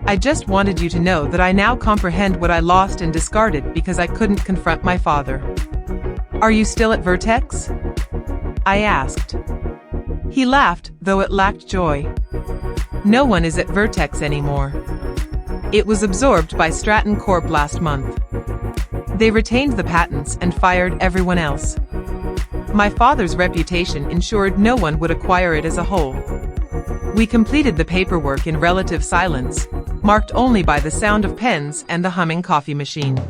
I just wanted you to know that I now comprehend what I lost and discarded because I couldn't confront my father. Are you still at Vertex? I asked. He laughed, though it lacked joy. No one is at Vertex anymore. It was absorbed by Stratton Corp last month. They retained the patents and fired everyone else. My father's reputation ensured no one would acquire it as a whole. We completed the paperwork in relative silence, marked only by the sound of pens and the humming coffee machine.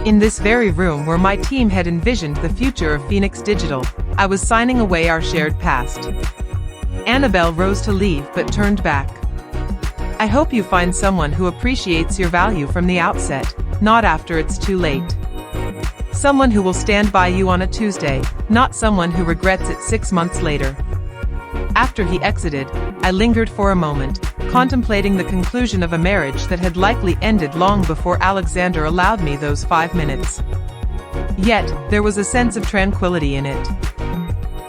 In this very room where my team had envisioned the future of Phoenix Digital, I was signing away our shared past. Annabelle rose to leave but turned back. I hope you find someone who appreciates your value from the outset, not after it's too late. Someone who will stand by you on a Tuesday, not someone who regrets it 6 months later. After he exited, I lingered for a moment, contemplating the conclusion of a marriage that had likely ended long before Alexander allowed me those 5 minutes. Yet, there was a sense of tranquility in it.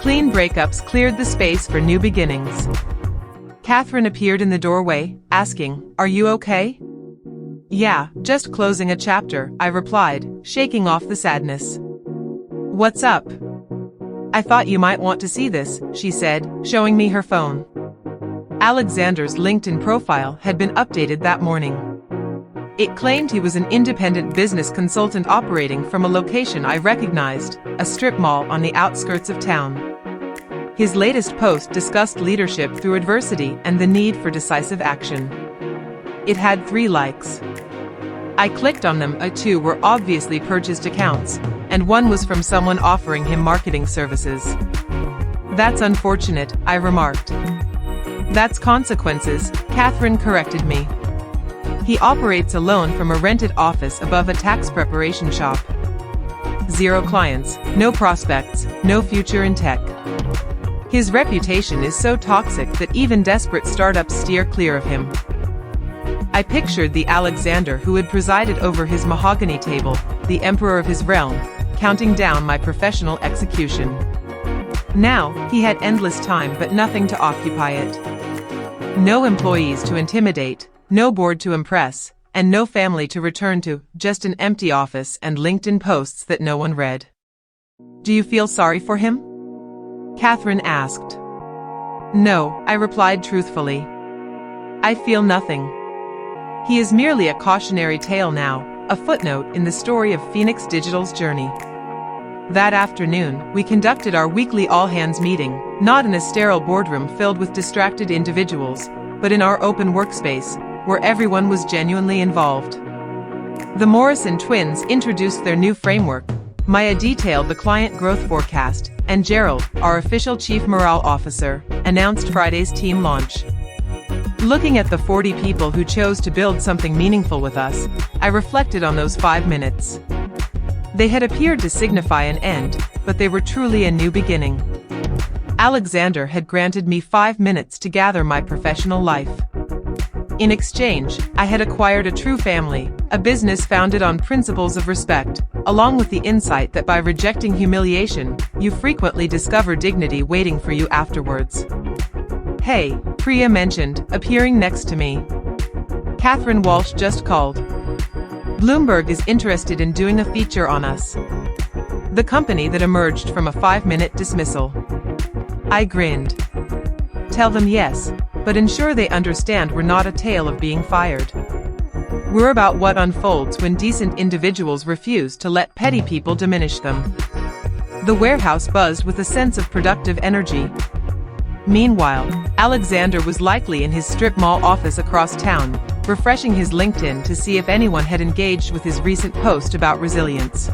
Clean breakups cleared the space for new beginnings. Catherine appeared in the doorway, asking, "Are you okay?" "Yeah, just closing a chapter," I replied, shaking off the sadness. "What's up?" "I thought you might want to see this," she said, showing me her phone. Alexander's LinkedIn profile had been updated that morning. It claimed he was an independent business consultant operating from a location I recognized, a strip mall on the outskirts of town. His latest post discussed leadership through adversity and the need for decisive action. It had 3 likes. I clicked on them. 2 were obviously purchased accounts, and 1 was from someone offering him marketing services. "That's unfortunate," I remarked. "That's consequences," Catherine corrected me. "He operates alone from a rented office above a tax preparation shop. 0 clients, no prospects, no future in tech. His reputation is so toxic that even desperate startups steer clear of him." I pictured the Alexander who had presided over his mahogany table, the emperor of his realm, counting down my professional execution. Now, he had endless time but nothing to occupy it. No employees to intimidate, no board to impress, and no family to return to, just an empty office and LinkedIn posts that no one read. "Do you feel sorry for him?" Catherine asked. "No," I replied truthfully. "I feel nothing. He is merely a cautionary tale now, a footnote in the story of Phoenix Digital's journey." That afternoon, we conducted our weekly all-hands meeting, not in a sterile boardroom filled with distracted individuals, but in our open workspace, where everyone was genuinely involved. The Morrison twins introduced their new framework, Maya detailed the client growth forecast, and Gerald, our official Chief Morale Officer, announced Friday's team launch. Looking at the 40 people who chose to build something meaningful with us, I reflected on those 5 minutes. They had appeared to signify an end, but they were truly a new beginning. Alexander had granted me 5 minutes to gather my professional life. In exchange, I had acquired a true family, a business founded on principles of respect, along with the insight that by rejecting humiliation, you frequently discover dignity waiting for you afterwards. "Hey," Priya mentioned, appearing next to me. "Catherine Walsh just called. Bloomberg is interested in doing a feature on us." The company that emerged from a 5-minute dismissal. I grinned. "Tell them yes, but ensure they understand we're not a tale of being fired. We're about what unfolds when decent individuals refuse to let petty people diminish them." The warehouse buzzed with a sense of productive energy. Meanwhile, Alexander was likely in his strip mall office across town, refreshing his LinkedIn to see if anyone had engaged with his recent post about resilience.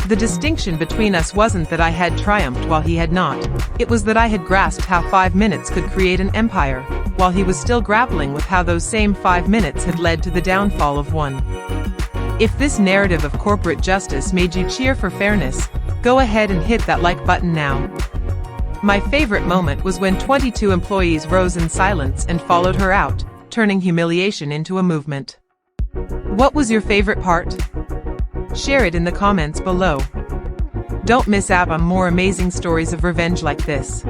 The distinction between us wasn't that I had triumphed while he had not. It was that I had grasped how 5 minutes could create an empire, while he was still grappling with how those same 5 minutes had led to the downfall of one. If this narrative of corporate justice made you cheer for fairness, go ahead and hit that like button now. My favorite moment was when 22 employees rose in silence and followed her out, turning humiliation into a movement. What was your favorite part? Share it in the comments below. Don't miss out on more amazing stories of revenge like this.